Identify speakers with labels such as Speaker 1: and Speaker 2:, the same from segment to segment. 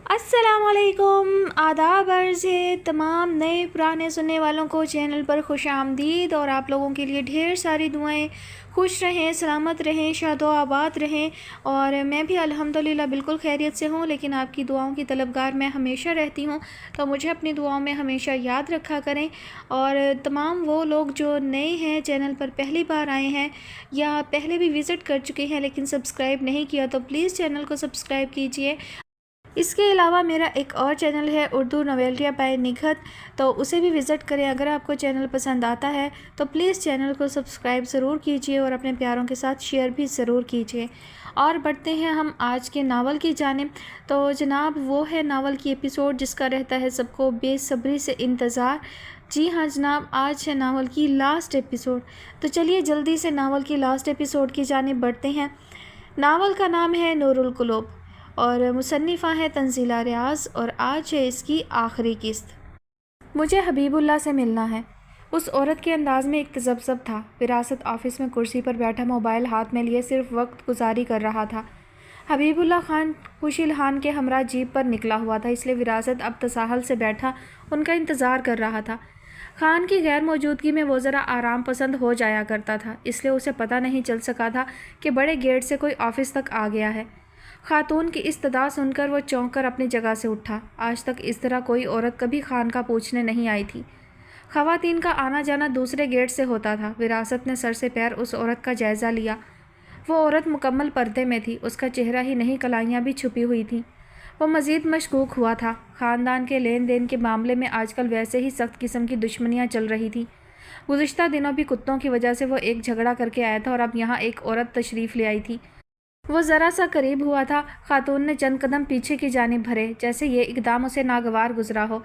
Speaker 1: السلام علیکم، آداب عرض ہے تمام نئے پرانے سننے والوں کو چینل پر خوش آمدید، اور آپ لوگوں کے لیے ڈھیر ساری دعائیں، خوش رہیں، سلامت رہیں، شاد و آباد رہیں۔ اور میں بھی الحمدللہ بالکل خیریت سے ہوں، لیکن آپ کی دعاؤں کی طلبگار میں ہمیشہ رہتی ہوں، تو مجھے اپنی دعاؤں میں ہمیشہ یاد رکھا کریں۔ اور تمام وہ لوگ جو نئے ہیں، چینل پر پہلی بار آئے ہیں یا پہلے بھی وزٹ کر چکے ہیں لیکن سبسکرائب نہیں کیا، تو پلیز چینل کو سبسکرائب کیجئے۔ اس کے علاوہ میرا ایک اور چینل ہے اردو نویلیہ بائی نگہت، تو اسے بھی وزٹ کریں۔ اگر آپ کو چینل پسند آتا ہے تو پلیز چینل کو سبسکرائب ضرور کیجئے اور اپنے پیاروں کے ساتھ شیئر بھی ضرور کیجئے۔ اور بڑھتے ہیں ہم آج کے ناول کی جانب۔ تو جناب وہ ہے ناول کی ایپیسوڈ جس کا رہتا ہے سب کو بے صبری سے انتظار۔ جی ہاں جناب، آج ہے ناول کی لاسٹ ایپیسوڈ، تو چلیے جلدی سے ناول کی لاسٹ ایپیسوڈ کی جانب بڑھتے ہیں۔ ناول کا نام ہے نور القلوب اور مصنفہ ہے تنزیلہ ریاض، اور آج ہے اس کی آخری قسط۔ مجھے حبیب اللہ سے ملنا ہے۔ اس عورت کے انداز میں ایک تذبذب تھا۔ وراثت آفس میں کرسی پر بیٹھا موبائل ہاتھ میں لیے صرف وقت گزاری کر رہا تھا۔ حبیب اللہ خان خوش الحان کے ہمراہ جیپ پر نکلا ہوا تھا، اس لیے وراثت اب تساہل سے بیٹھا ان کا انتظار کر رہا تھا۔ خان کی غیر موجودگی میں وہ ذرا آرام پسند ہو جایا کرتا تھا، اس لیے اسے پتہ نہیں چل سکا تھا کہ بڑے گیٹ سے کوئی آفس تک آ گیا ہے۔ خاتون کی اس صدا سن کر وہ چونک کر اپنی جگہ سے اٹھا۔ آج تک اس طرح کوئی عورت کبھی خان کا پوچھنے نہیں آئی تھی۔ خواتین کا آنا جانا دوسرے گیٹ سے ہوتا تھا۔ وراثت نے سر سے پیر اس عورت کا جائزہ لیا۔ وہ عورت مکمل پردے میں تھی، اس کا چہرہ ہی نہیں کلائیاں بھی چھپی ہوئی تھیں۔ وہ مزید مشکوک ہوا تھا۔ خاندان کے لین دین کے معاملے میں آج کل ویسے ہی سخت قسم کی دشمنیاں چل رہی تھیں۔ گزشتہ دنوں بھی کتوں کی وجہ سے وہ ایک جھگڑا کر کے آیا تھا، اور اب یہاں ایک عورت تشریف لے آئی تھی۔ وہ ذرا سا قریب ہوا تھا۔ خاتون نے چند قدم پیچھے کی جانب بھرے، جیسے یہ اقدام اسے ناگوار گزرا ہو۔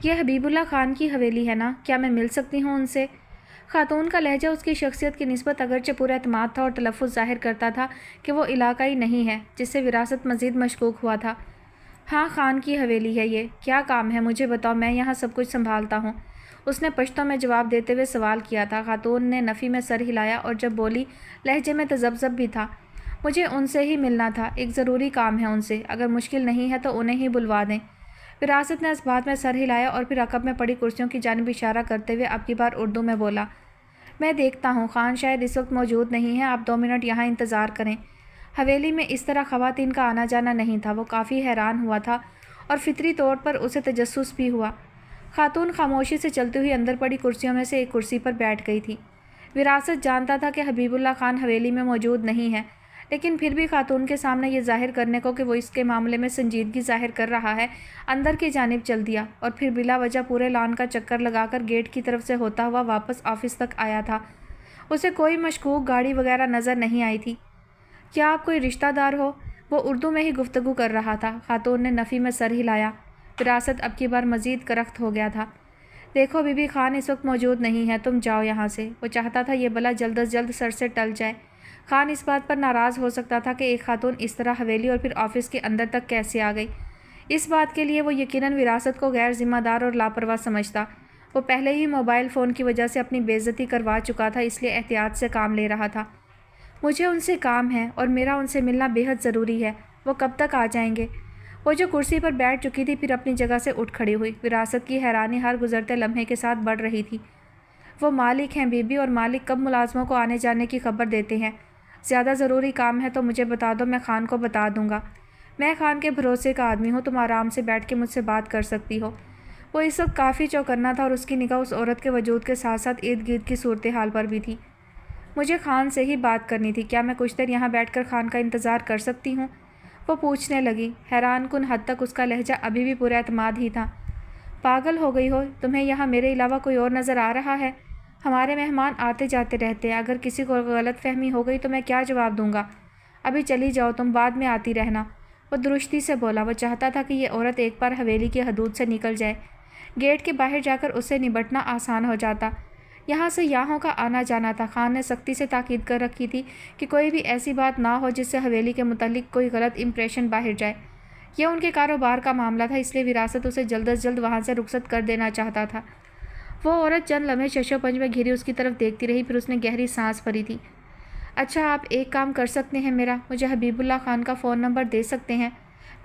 Speaker 1: یہ حبیب اللہ خان کی حویلی ہے نا؟ کیا میں مل سکتی ہوں ان سے؟ خاتون کا لہجہ اس کی شخصیت کی نسبت اگرچہ پورا اعتماد تھا اور تلفظ ظاہر کرتا تھا کہ وہ علاقائی نہیں ہے، جس سے وراثت مزید مشکوک ہوا تھا۔ ہاں، خان کی حویلی ہے یہ۔ کیا کام ہے مجھے بتاؤ، میں یہاں سب کچھ سنبھالتا ہوں، اس نے پشتو میں جواب دیتے ہوئے سوال کیا تھا۔ خاتون نے نفی میں سر ہلایا، اور جب بولی لہجے میں تذبذب بھی تھا۔ مجھے ان سے ہی ملنا تھا، ایک ضروری کام ہے ان سے، اگر مشکل نہیں ہے تو انہیں ہی بلوا دیں۔ وراثت نے اس بات میں سر ہلایا اور پھر عقب میں پڑی کرسیوں کی جانب اشارہ کرتے ہوئے اب کی بار اردو میں بولا، میں دیکھتا ہوں، خان شاید اس وقت موجود نہیں ہے، آپ 2 منٹ یہاں انتظار کریں۔ حویلی میں اس طرح خواتین کا آنا جانا نہیں تھا۔ وہ کافی حیران ہوا تھا اور فطری طور پر اسے تجسس بھی ہوا۔ خاتون خاموشی سے چلتی ہوئی اندر پڑی کرسیوں میں سے ایک کرسی پر بیٹھ گئی تھی۔ وراثت جانتا تھا کہ حبیب اللہ خان حویلی میں موجود نہیں ہے، لیکن پھر بھی خاتون کے سامنے یہ ظاہر کرنے کو کہ وہ اس کے معاملے میں سنجیدگی ظاہر کر رہا ہے، اندر کی جانب چل دیا، اور پھر بلا وجہ پورے لان کا چکر لگا کر گیٹ کی طرف سے ہوتا ہوا واپس آفس تک آیا تھا۔ اسے کوئی مشکوک گاڑی وغیرہ نظر نہیں آئی تھی۔ کیا آپ کوئی رشتہ دار ہو؟ وہ اردو میں ہی گفتگو کر رہا تھا۔ خاتون نے نفی میں سر ہلایا۔ وراثت اب کی بار مزید کرخت ہو گیا تھا۔ دیکھو بی بی، خان اس وقت موجود نہیں ہے، تم جاؤ یہاں سے۔ وہ چاہتا تھا یہ بلا جلد از جلد سر سے ٹل جائے۔ خان اس بات پر ناراض ہو سکتا تھا کہ ایک خاتون اس طرح حویلی اور پھر آفس کے اندر تک کیسے آ گئی۔ اس بات کے لیے وہ یقیناً وراثت کو غیر ذمہ دار اور لاپرواہ سمجھتا۔ وہ پہلے ہی موبائل فون کی وجہ سے اپنی بے عزتی کروا چکا تھا، اس لیے احتیاط سے کام لے رہا تھا۔ مجھے ان سے کام ہے اور میرا ان سے ملنا بے حد ضروری ہے۔ وہ کب تک آ جائیں گے؟ وہ جو کرسی پر بیٹھ چکی تھی پھر اپنی جگہ سے اٹھ کھڑی ہوئی۔ وراثت کی حیرانی ہر گزرتے لمحے کے ساتھ بڑھ رہی تھی۔ وہ مالک ہیں بی بی، اور مالک کب ملازموں کو آنے جانے کی خبر دیتے ہیں؟ زیادہ ضروری کام ہے تو مجھے بتا دو، میں خان کو بتا دوں گا۔ میں خان کے بھروسے کا آدمی ہوں، تم آرام سے بیٹھ کے مجھ سے بات کر سکتی ہو۔ وہ اس وقت کافی چوکنا تھا اور اس کی نگاہ اس عورت کے وجود کے ساتھ ساتھ ارد گرد کی صورتحال پر بھی تھی۔ مجھے خان سے ہی بات کرنی تھی، کیا میں کچھ دیر یہاں بیٹھ کر خان کا انتظار کر سکتی ہوں؟ وہ پوچھنے لگی۔ حیران کن حد تک اس کا لہجہ ابھی بھی پورا اعتماد ہی تھا۔ پاگل ہو گئی ہو؟ تمہیں یہاں میرے علاوہ کوئی اور نظر آ رہا ہے؟ ہمارے مہمان آتے جاتے رہتے ہیں، اگر کسی کو غلط فہمی ہو گئی تو میں کیا جواب دوں گا؟ ابھی چلی جاؤ تم، بعد میں آتی رہنا۔ وہ درستی سے بولا۔ وہ چاہتا تھا کہ یہ عورت ایک بار حویلی کی حدود سے نکل جائے، گیٹ کے باہر جا کر اس سے نبٹنا آسان ہو جاتا۔ یہاں سے یاہوں کا آنا جانا تھا۔ خان نے سختی سے تاکید کر رکھی تھی کہ کوئی بھی ایسی بات نہ ہو جس سے حویلی کے متعلق کوئی غلط امپریشن باہر جائے۔ یہ ان کے کاروبار کا معاملہ تھا، اس لیے وراثت اسے جلد از جلد وہاں سے رخصت کر دینا چاہتا تھا۔ وہ عورت چند لمحے شش و پنج میں گھری اس کی طرف دیکھتی رہی، پھر اس نے گہری سانس بھری تھی۔ اچھا، آپ ایک کام کر سکتے ہیں میرا، مجھے حبیب اللہ خان کا فون نمبر دے سکتے ہیں؟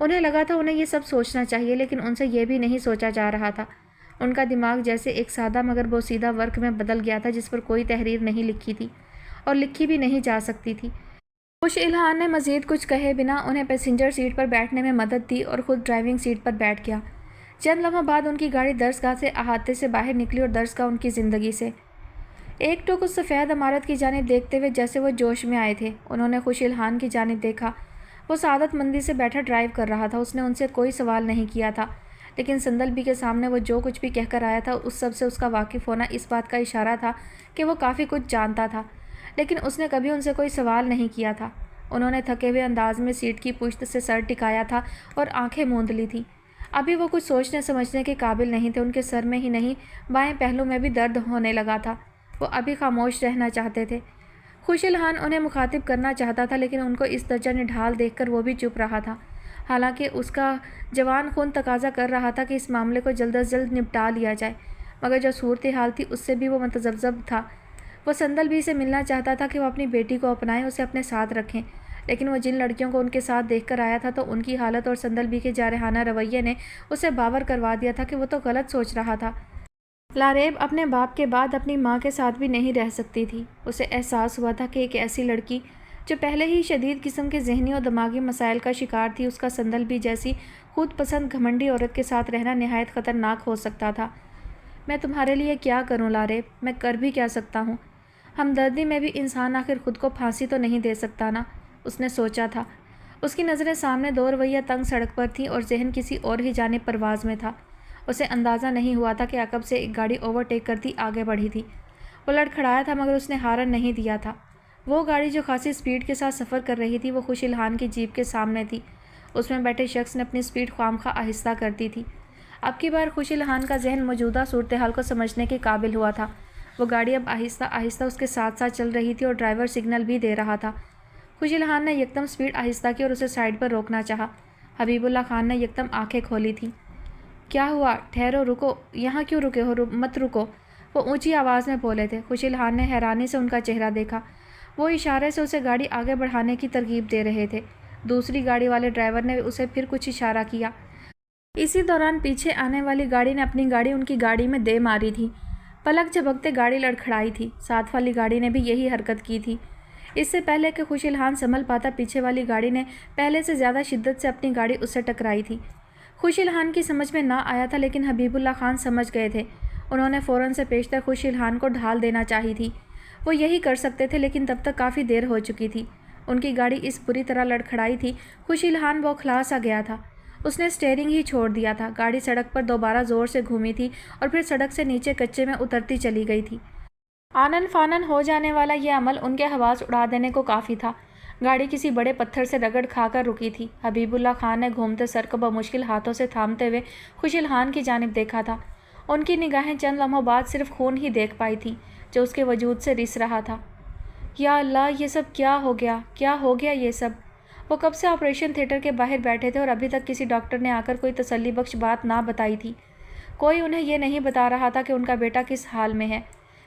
Speaker 1: انہیں لگا تھا انہیں یہ سب سوچنا چاہیے، لیکن ان سے یہ بھی نہیں سوچا جا رہا تھا۔ ان کا دماغ جیسے ایک سادہ مگر بوسیدہ ورق میں بدل گیا تھا جس پر کوئی تحریر نہیں لکھی تھی اور لکھی بھی نہیں جا سکتی تھی۔ خوش الحان نے مزید کچھ کہے بنا انہیں پیسنجر سیٹ پر بیٹھنے میں مدد دی اور خود ڈرائیونگ سیٹ پر بیٹھ گیا۔ چند لمحہ بعد ان کی گاڑی درسگاہ سے احاطے سے باہر نکلی اور درسگاہ ان کی زندگی سے ایک ٹوک اس سفید عمارت کی جانب دیکھتے ہوئے جیسے وہ جوش میں آئے تھے۔ انہوں نے خوش الحان کی جانب دیکھا۔ وہ سعادت مندی سے بیٹھا ڈرائیو کر رہا تھا۔ اس نے ان سے کوئی سوال نہیں کیا تھا، لیکن سندلبی کے سامنے وہ جو کچھ بھی کہہ کر آیا تھا اس سب سے اس کا واقف ہونا اس بات کا اشارہ تھا کہ وہ کافی کچھ جانتا تھا، لیکن اس نے کبھی ان سے کوئی سوال نہیں کیا تھا۔ انہوں نے تھکے ہوئے انداز میں سیٹ کی پشت سے سر ٹکایا تھا اور آنکھیں موند لی تھیں۔ ابھی وہ کچھ سوچنے سمجھنے کے قابل نہیں تھے۔ ان کے سر میں ہی نہیں، بائیں پہلو میں بھی درد ہونے لگا تھا۔ وہ ابھی خاموش رہنا چاہتے تھے۔ خوش الحان انہیں مخاطب کرنا چاہتا تھا، لیکن ان کو اس درجہ نڈھال دیکھ کر وہ بھی چپ رہا تھا، حالانکہ اس کا جوان خون تقاضا کر رہا تھا کہ اس معاملے کو جلد از جلد نپٹا لیا جائے، مگر جو صورتحال تھی اس سے بھی وہ متذبذب تھا۔ وہ سندلبی سے ملنا چاہتا تھا کہ وہ اپنی بیٹی کو اپنائیں، اسے اپنے ساتھ رکھیں، لیکن وہ جن لڑکیوں کو ان کے ساتھ دیکھ کر آیا تھا تو ان کی حالت اور سندلبی کے جارحانہ رویے نے اسے باور کروا دیا تھا کہ وہ تو غلط سوچ رہا تھا۔ لاریب اپنے باپ کے بعد اپنی ماں کے ساتھ بھی نہیں رہ سکتی تھی۔ اسے احساس ہوا تھا کہ ایک ایسی لڑکی جو پہلے ہی شدید قسم کے ذہنی اور دماغی مسائل کا شکار تھی، اس کا سندلبی جیسی خود پسند گھمنڈی عورت کے ساتھ رہنا نہایت خطرناک ہو سکتا تھا۔ میں تمہارے لیے کیا کروں لاریب؟ میں کر بھی کیا سکتا ہوں؟ ہمدردی میں بھی انسان آخر خود کو پھانسی تو نہیں دے سکتا نا، اس نے سوچا تھا۔ اس کی نظریں سامنے دو رویہ تنگ سڑک پر تھیں اور ذہن کسی اور ہی جانب پرواز میں تھا۔ اسے اندازہ نہیں ہوا تھا کہ عقب سے ایک گاڑی اوورٹیک کرتی آگے بڑھی تھی۔ وہ لڑکھڑایا تھا مگر اس نے ہارن نہیں دیا تھا۔ وہ گاڑی جو خاصی سپیڈ کے ساتھ سفر کر رہی تھی وہ خوش الحان کی جیپ کے سامنے تھی۔ اس میں بیٹھے شخص نے اپنی سپیڈ خوامخواہ آہستہ کر دی تھی۔ اب کی بار خوش الحان کا ذہن موجودہ صورتحال کو سمجھنے کے قابل ہوا تھا۔ وہ گاڑی اب آہستہ آہستہ اس کے ساتھ ساتھ چل رہی تھی اور ڈرائیور سگنل بھی دے رہا تھا۔ خوش الحان نے یکدم سپیڈ آہستہ کی اور اسے سائڈ پر روکنا چاہا۔ حبیب اللہ خان نے یکدم آنکھیں کھولی تھیں۔ کیا ہوا؟ ٹھہرو، رکو، یہاں کیوں رکے ہو؟ مت رکو، وہ اونچی آواز میں بولے تھے۔ خوش الحان نے حیرانی سے ان کا چہرہ دیکھا۔ وہ اشارے سے اسے گاڑی آگے بڑھانے کی ترغیب دے رہے تھے۔ دوسری گاڑی والے ڈرائیور نے اسے پھر کچھ اشارہ کیا۔ اسی دوران پیچھے آنے والی گاڑی نے اپنی گاڑی ان کی گاڑی میں دے ماری تھی۔ پلک جھپکتے گاڑی لڑکھڑائی تھی۔ ساتھ والی گاڑی نے بھی یہی حرکت کی تھی۔ اس سے پہلے کہ خوش الحان سنبھل پاتا، پیچھے والی گاڑی نے پہلے سے زیادہ شدت سے اپنی گاڑی اس سے ٹکرائی تھی۔ خوش الحان کی سمجھ میں نہ آیا تھا، لیکن حبیب اللہ خان سمجھ گئے تھے۔ انہوں نے فوراً سے پیشتر خوش الحان کو ڈھال دینا چاہی تھی۔ وہ یہی کر سکتے تھے، لیکن تب تک کافی دیر ہو چکی تھی۔ ان کی گاڑی اس بری طرح لڑکھڑائی تھی، خوش الحان بوکھلا سا گیا تھا۔ اس نے اسٹیئرنگ ہی چھوڑ دیا تھا۔ گاڑی سڑک پر دوبارہ زور سے گھومی تھی اور پھر سڑک سے نیچے کچے میں اترتی چلی گئی تھی۔ آنن فانن ہو جانے والا یہ عمل ان کے حواس اڑا دینے کو کافی تھا۔ گاڑی کسی بڑے پتھر سے رگڑ کھا کر رکی تھی۔ حبیب اللہ خان نے گھومتے سر کو بمشکل ہاتھوں سے تھامتے ہوئے خوش الحان کی جانب دیکھا تھا۔ ان کی نگاہیں چند لمحوں بعد صرف خون ہی دیکھ پائی تھیں جو اس کے وجود سے رس رہا تھا۔ یا اللہ، یہ سب کیا ہو گیا؟ کیا ہو گیا یہ سب؟ وہ کب سے آپریشن تھیٹر کے باہر بیٹھے تھے اور ابھی تک کسی ڈاکٹر نے آ کر کوئی تسلی بخش بات نہ بتائی تھی۔ کوئی انہیں یہ نہیں بتا رہا تھا کہ ان کا بیٹا کس حال میں ہے۔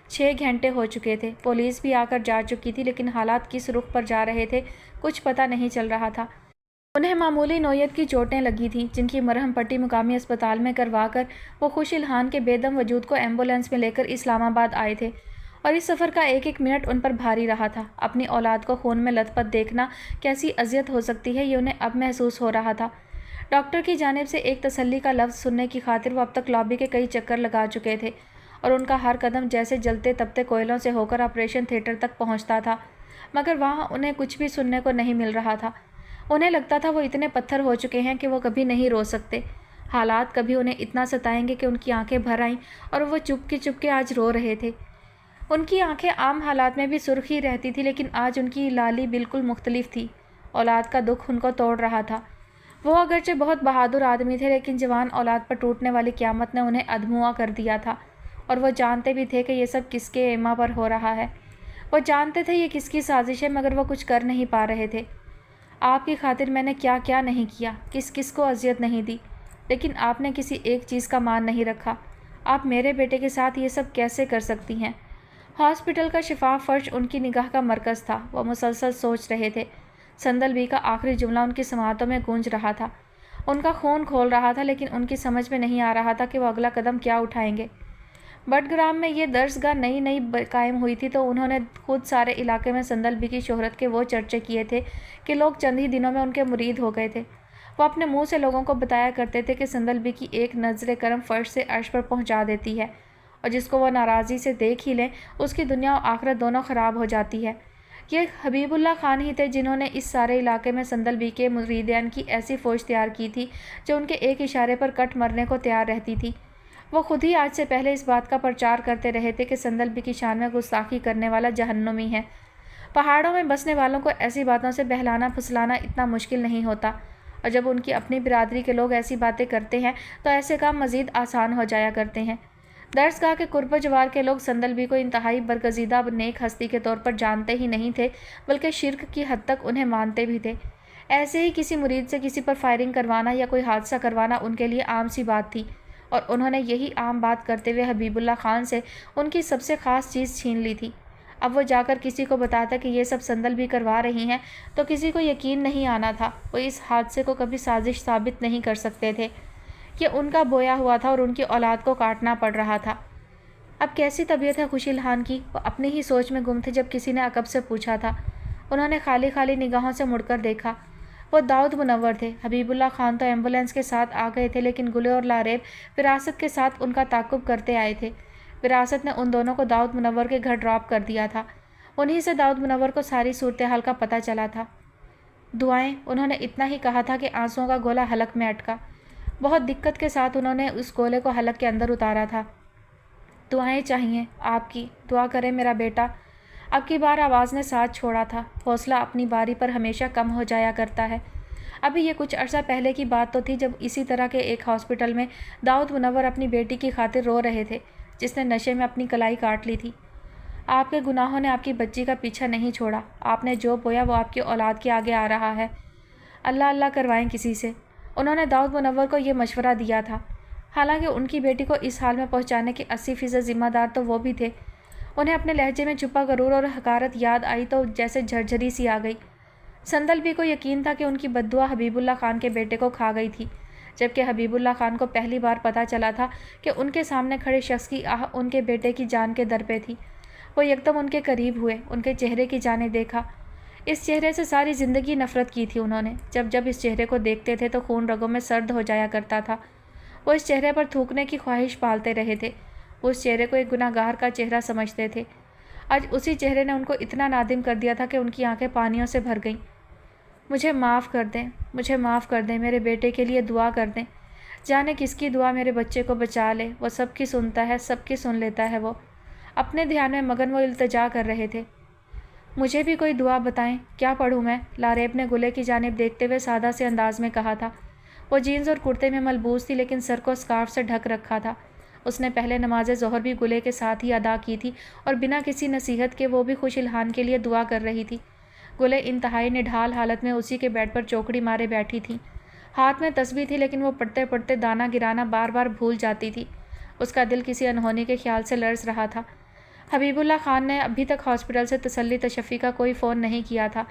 Speaker 1: 6 گھنٹے ہو چکے تھے، پولیس بھی آ کر جا چکی تھی، لیکن حالات کس رخ پر جا رہے تھے کچھ پتہ نہیں چل رہا تھا۔ انہیں معمولی نوعیت کی چوٹیں لگی تھیں، جن کی مرہم پٹی مقامی اسپتال میں کروا کر وہ خوش الحان کے بے دم وجود کو ایمبولینس میں لے کر اسلام آباد آئے تھے، اور اس سفر کا ایک ایک منٹ ان پر بھاری رہا تھا۔ اپنی اولاد کو خون میں لت پت دیکھنا کیسی اذیت ہو سکتی ہے، یہ انہیں اب محسوس ہو رہا تھا۔ ڈاکٹر کی جانب سے ایک تسلی کا لفظ سننے کی خاطر وہ اب تک لابی کے کئی چکر لگا چکے تھے، اور ان کا ہر قدم جیسے جلتے تپتے کوئلوں سے ہو کر آپریشن تھیٹر تک پہنچتا تھا، مگر وہاں انہیں کچھ بھی سننے کو نہیں مل رہا تھا۔ انہیں لگتا تھا وہ اتنے پتھر ہو چکے ہیں کہ وہ کبھی نہیں رو سکتے۔ حالات کبھی انہیں اتنا ستائیں گے کہ ان کی آنکھیں بھر آئیں اور وہ چپ کے آج رو رہے تھے۔ ان کی آنکھیں عام حالات میں بھی سرخ ہی رہتی تھی، لیکن آج ان کی لالی بالکل مختلف تھی۔ اولاد کا دکھ ان کو توڑ رہا تھا۔ وہ اگرچہ بہت بہادر آدمی تھے، لیکن جوان اولاد پر ٹوٹنے والی قیامت نے انہیں ادھموا کر دیا تھا، اور وہ جانتے بھی تھے کہ یہ سب کس کے ایما پر ہو رہا ہے۔ وہ جانتے تھے یہ کس کی سازش ہے، مگر وہ کچھ کر نہیں پا رہے تھے۔ آپ کی خاطر میں نے کیا کیا نہیں کیا، کس کس کو اذیت نہیں دی، لیکن آپ نے کسی ایک چیز کا مان نہیں رکھا۔ آپ میرے بیٹے کے ساتھ یہ سب کیسے کر سکتی ہیں؟ ہاسپٹل کا شفاف فرش ان کی نگاہ کا مرکز تھا۔ وہ مسلسل سوچ رہے تھے۔ سندلبی کا آخری جملہ ان کی سماعتوں میں گونج رہا تھا۔ ان کا خون کھول رہا تھا، لیکن ان کی سمجھ میں نہیں آ رہا تھا کہ وہ اگلا قدم کیا اٹھائیں گے۔ بٹگرام میں یہ درسگاہ نئی قائم ہوئی تھی تو انہوں نے خود سارے علاقے میں سندلبی کی شہرت کے وہ چرچے کیے تھے کہ لوگ چند ہی دنوں میں ان کے مرید ہو گئے تھے۔ وہ اپنے منہ سے لوگوں کو بتایا کرتے تھے کہ سندلبی کی ایک نظر کرم فرش سے عرش پر پہنچا دیتی ہے، اور جس کو وہ ناراضی سے دیکھ ہی لیں اس کی دنیا و آخرت دونوں خراب ہو جاتی ہے۔ یہ حبیب اللہ خان ہی تھے جنہوں نے اس سارے علاقے میں سندلبی کے مریدین کی ایسی فوج تیار کی تھی جو ان کے ایک اشارے پر کٹ مرنے کو تیار رہتی تھی۔ وہ خود ہی آج سے پہلے اس بات کا پرچار کرتے رہے تھے کہ سندلبی کی شان میں گستاخی کرنے والا جہنمی ہے۔ پہاڑوں میں بسنے والوں کو ایسی باتوں سے بہلانا پھسلانا اتنا مشکل نہیں ہوتا، اور جب ان کی اپنی برادری کے لوگ ایسی باتیں کرتے ہیں تو ایسے کام مزید آسان ہو جایا کرتے ہیں۔ درسگاہ کے قرب و جوار کے لوگ سندلبی کو انتہائی برگزیدہ نیک ہستی کے طور پر جانتے ہی نہیں تھے، بلکہ شرک کی حد تک انہیں مانتے بھی تھے۔ ایسے ہی کسی مرید سے کسی پر فائرنگ کروانا یا کوئی حادثہ کروانا ان کے لیے عام سی بات تھی، اور انہوں نے یہی عام بات کرتے ہوئے حبیب اللہ خان سے ان کی سب سے خاص چیز چھین لی تھی۔ اب وہ جا کر کسی کو بتاتا کہ یہ سب سندلبی کروا رہی ہیں تو کسی کو یقین نہیں آنا تھا۔ وہ اس حادثے کو کبھی سازش ثابت نہیں کر سکتے تھے۔ یہ ان کا بویا ہوا تھا اور ان کی اولاد کو کاٹنا پڑ رہا تھا۔ اب کیسی طبیعت ہے خوشی الحان کی؟ وہ اپنی ہی سوچ میں گم تھے جب کسی نے عقب سے پوچھا تھا۔ انہوں نے خالی نگاہوں سے مڑ کر دیکھا۔ وہ داؤد منور تھے۔ حبیب اللہ خان تو ایمبولینس کے ساتھ آ گئے تھے، لیکن گلے اور لاریب وراثت کے ساتھ ان کا تعاقب کرتے آئے تھے۔ وراثت نے ان دونوں کو داؤد منور کے گھر ڈراپ کر دیا تھا۔ انہی سے داؤد منور کو ساری صورتحال کا پتہ چلا تھا۔ دعائیں، انہوں نے اتنا ہی کہا تھا کہ آنسوؤں کا گولا حلق میں اٹکا۔ بہت دقت کے ساتھ انہوں نے اس گولے کو حلق کے اندر اتارا تھا۔ دعائیں چاہیے آپ کی، دعا کرے میرا بیٹا۔ اب کی بار آواز نے ساتھ چھوڑا تھا۔ حوصلہ اپنی باری پر ہمیشہ کم ہو جایا کرتا ہے۔ ابھی یہ کچھ عرصہ پہلے کی بات تو تھی جب اسی طرح کے ایک ہاسپٹل میں داؤد منور اپنی بیٹی کی خاطر رو رہے تھے جس نے نشے میں اپنی کلائی کاٹ لی تھی۔ آپ کے گناہوں نے آپ کی بچی کا پیچھا نہیں چھوڑا۔ آپ نے جو بویا وہ آپ کی اولاد کے آگے آ رہا ہے۔ اللہ اللہ کروائیں کسی سے۔ انہوں نے داؤد منور کو یہ مشورہ دیا تھا، حالانکہ ان کی بیٹی کو اس حال میں پہنچانے کے 80% ذمہ دار تو وہ بھی تھے۔ انہیں اپنے لہجے میں چھپا غرور اور حقارت یاد آئی تو جیسے جھرجھری سی آ گئی۔ سندلبی کو یقین تھا کہ ان کی بددعا حبیب اللہ خان کے بیٹے کو کھا گئی تھی، جبکہ حبیب اللہ خان کو پہلی بار پتہ چلا تھا کہ ان کے سامنے کھڑے شخص کی آہ ان کے بیٹے کی جان کے در پہ تھی۔ وہ یکدم ان کے قریب ہوئے، ان کے چہرے کی جانب دیکھا۔ اس چہرے سے ساری زندگی نفرت کی تھی انہوں نے۔ جب اس چہرے کو دیکھتے تھے تو خون رگوں میں سرد ہو جایا کرتا تھا۔ وہ اس چہرے پر تھوکنے کی خواہش پالتے رہے تھے۔ وہ اس چہرے کو ایک گناہ گار کا چہرہ سمجھتے تھے۔ آج اسی چہرے نے ان کو اتنا نادم کر دیا تھا کہ ان کی آنکھیں پانیوں سے بھر گئیں۔ مجھے معاف کر دیں، مجھے معاف کر دیں، میرے بیٹے کے لیے دعا کر دیں۔ جانے کس کی دعا میرے بچے کو بچا لے، وہ سب کی سنتا ہے، سب کی سن لیتا ہے۔ وہ اپنے دھیان میں مگن وہ التجا کر رہے تھے۔ مجھے بھی کوئی دعا بتائیں، کیا پڑھوں میں؟ لاریب نے گلے کی جانب دیکھتے ہوئے سادہ سے انداز میں کہا تھا۔ وہ جینز اور کرتے میں ملبوس تھی، لیکن سر کو سکارف سے ڈھک رکھا تھا۔ اس نے پہلے نماز ظہر بھی گلے کے ساتھ ہی ادا کی تھی، اور بنا کسی نصیحت کے وہ بھی خوش الحان کے لیے دعا کر رہی تھی۔ گلے انتہائی نڈھال حالت میں اسی کے بیڈ پر چوکڑی مارے بیٹھی تھی۔ ہاتھ میں تسبیح تھی، لیکن وہ پڑھتے پڑھتے دانہ گرانا بار بار بھول جاتی تھی۔ اس کا دل کسی انہونی کے خیال سے لرز رہا تھا۔ حبیب اللہ خان نے ابھی تک ہاسپٹل سے تسلی تشفی کا کوئی فون نہیں کیا تھا،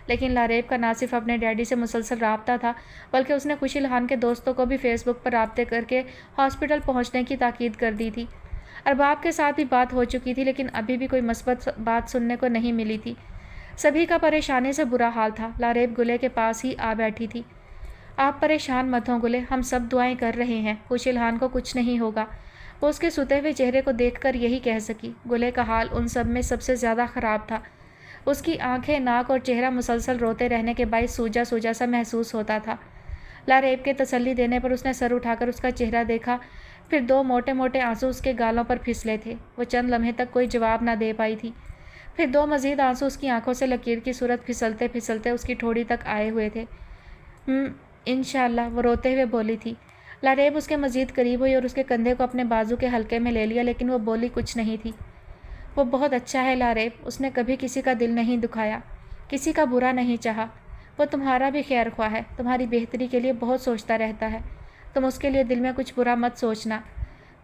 Speaker 1: لیکن لاریب کا نہ صرف اپنے ڈیڈی سے مسلسل رابطہ تھا، بلکہ اس نے خوش الحان کے دوستوں کو بھی فیس بک پر رابطے کر کے ہاسپٹل پہنچنے کی تاکید کر دی تھی۔ ارباب کے ساتھ بھی بات ہو چکی تھی، لیکن ابھی بھی کوئی مثبت بات سننے کو نہیں ملی تھی۔ سبھی کا پریشانی سے برا حال تھا۔ لاریب گلے کے پاس ہی آ بیٹھی تھی۔ آپ پریشان مت ہوں گلے، ہم سب دعائیں کر رہے ہیں، خوش الحان کو کچھ نہیں ہوگا۔ وہ اس کے سوتے ہوئے چہرے کو دیکھ کر یہی کہہ سکی۔ گلے کا حال ان سب میں سب سے زیادہ خراب تھا۔ اس کی آنکھیں، ناک اور چہرہ مسلسل روتے رہنے کے باعث سوجا سوجا سا محسوس ہوتا تھا۔ لاریب کے تسلی دینے پر اس نے سر اٹھا کر اس کا چہرہ دیکھا، پھر 2 موٹے موٹے آنسو اس کے گالوں پر پھسلے تھے۔ وہ چند لمحے تک کوئی جواب نہ دے پائی تھی۔ پھر 2 مزید آنسو اس کی آنکھوں سے لکیر کی صورت پھسلتے پھسلتے اس کی ٹھوڑی تک آئے ہوئے تھے۔ انشاءاللہ، وہ روتے ہوئے بولی تھی۔ لاریب اس کے مزید قریب ہوئی اور اس کے کندھے کو اپنے بازو کے حلقے میں لے لیا، لیکن وہ بولی کچھ نہیں تھی۔ وہ بہت اچھا ہے لاریب، اس نے کبھی کسی کا دل نہیں دکھایا، کسی کا برا نہیں چاہا۔ وہ تمہارا بھی خیر خواہ ہے، تمہاری بہتری کے لیے بہت سوچتا رہتا ہے۔ تم اس کے لیے دل میں کچھ برا مت سوچنا۔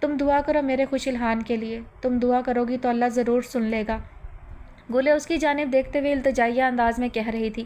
Speaker 1: تم دعا کرو میرے خوش الحان کے لیے، تم دعا کرو گی تو اللہ ضرور سن لے گا۔ گلے اس کی جانب دیکھتے ہوئے التجائیہ انداز میں کہہ رہی تھی۔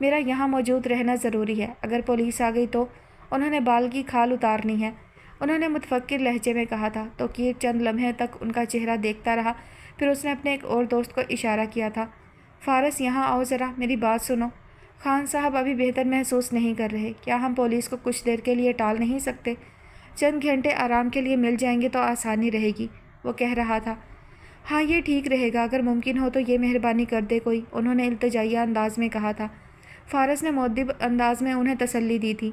Speaker 1: میرا یہاں موجود رہنا ضروری ہے، اگر پولیس آ گئی تو انہوں نے بال کی کھال اتارنی ہے، انہوں نے متفکر لہجے میں کہا تھا۔ توقیر چند لمحے تک ان کا چہرہ دیکھتا رہا، پھر اس نے اپنے ایک اور دوست کو اشارہ کیا تھا۔ فارس یہاں آؤ ذرا، میری بات سنو۔ خان صاحب ابھی بہتر محسوس نہیں کر رہے، کیا ہم پولیس کو کچھ دیر کے لیے ٹال نہیں سکتے؟ چند گھنٹے آرام کے لیے مل جائیں گے تو آسانی رہے گی، وہ کہہ رہا تھا۔ ہاں یہ ٹھیک رہے گا، اگر ممکن ہو تو یہ مہربانی کر دے کوئی، انہوں نے التجائیہ انداز میں کہا تھا۔ فارس نے مؤدب انداز میں انہیں تسلی دی تھی۔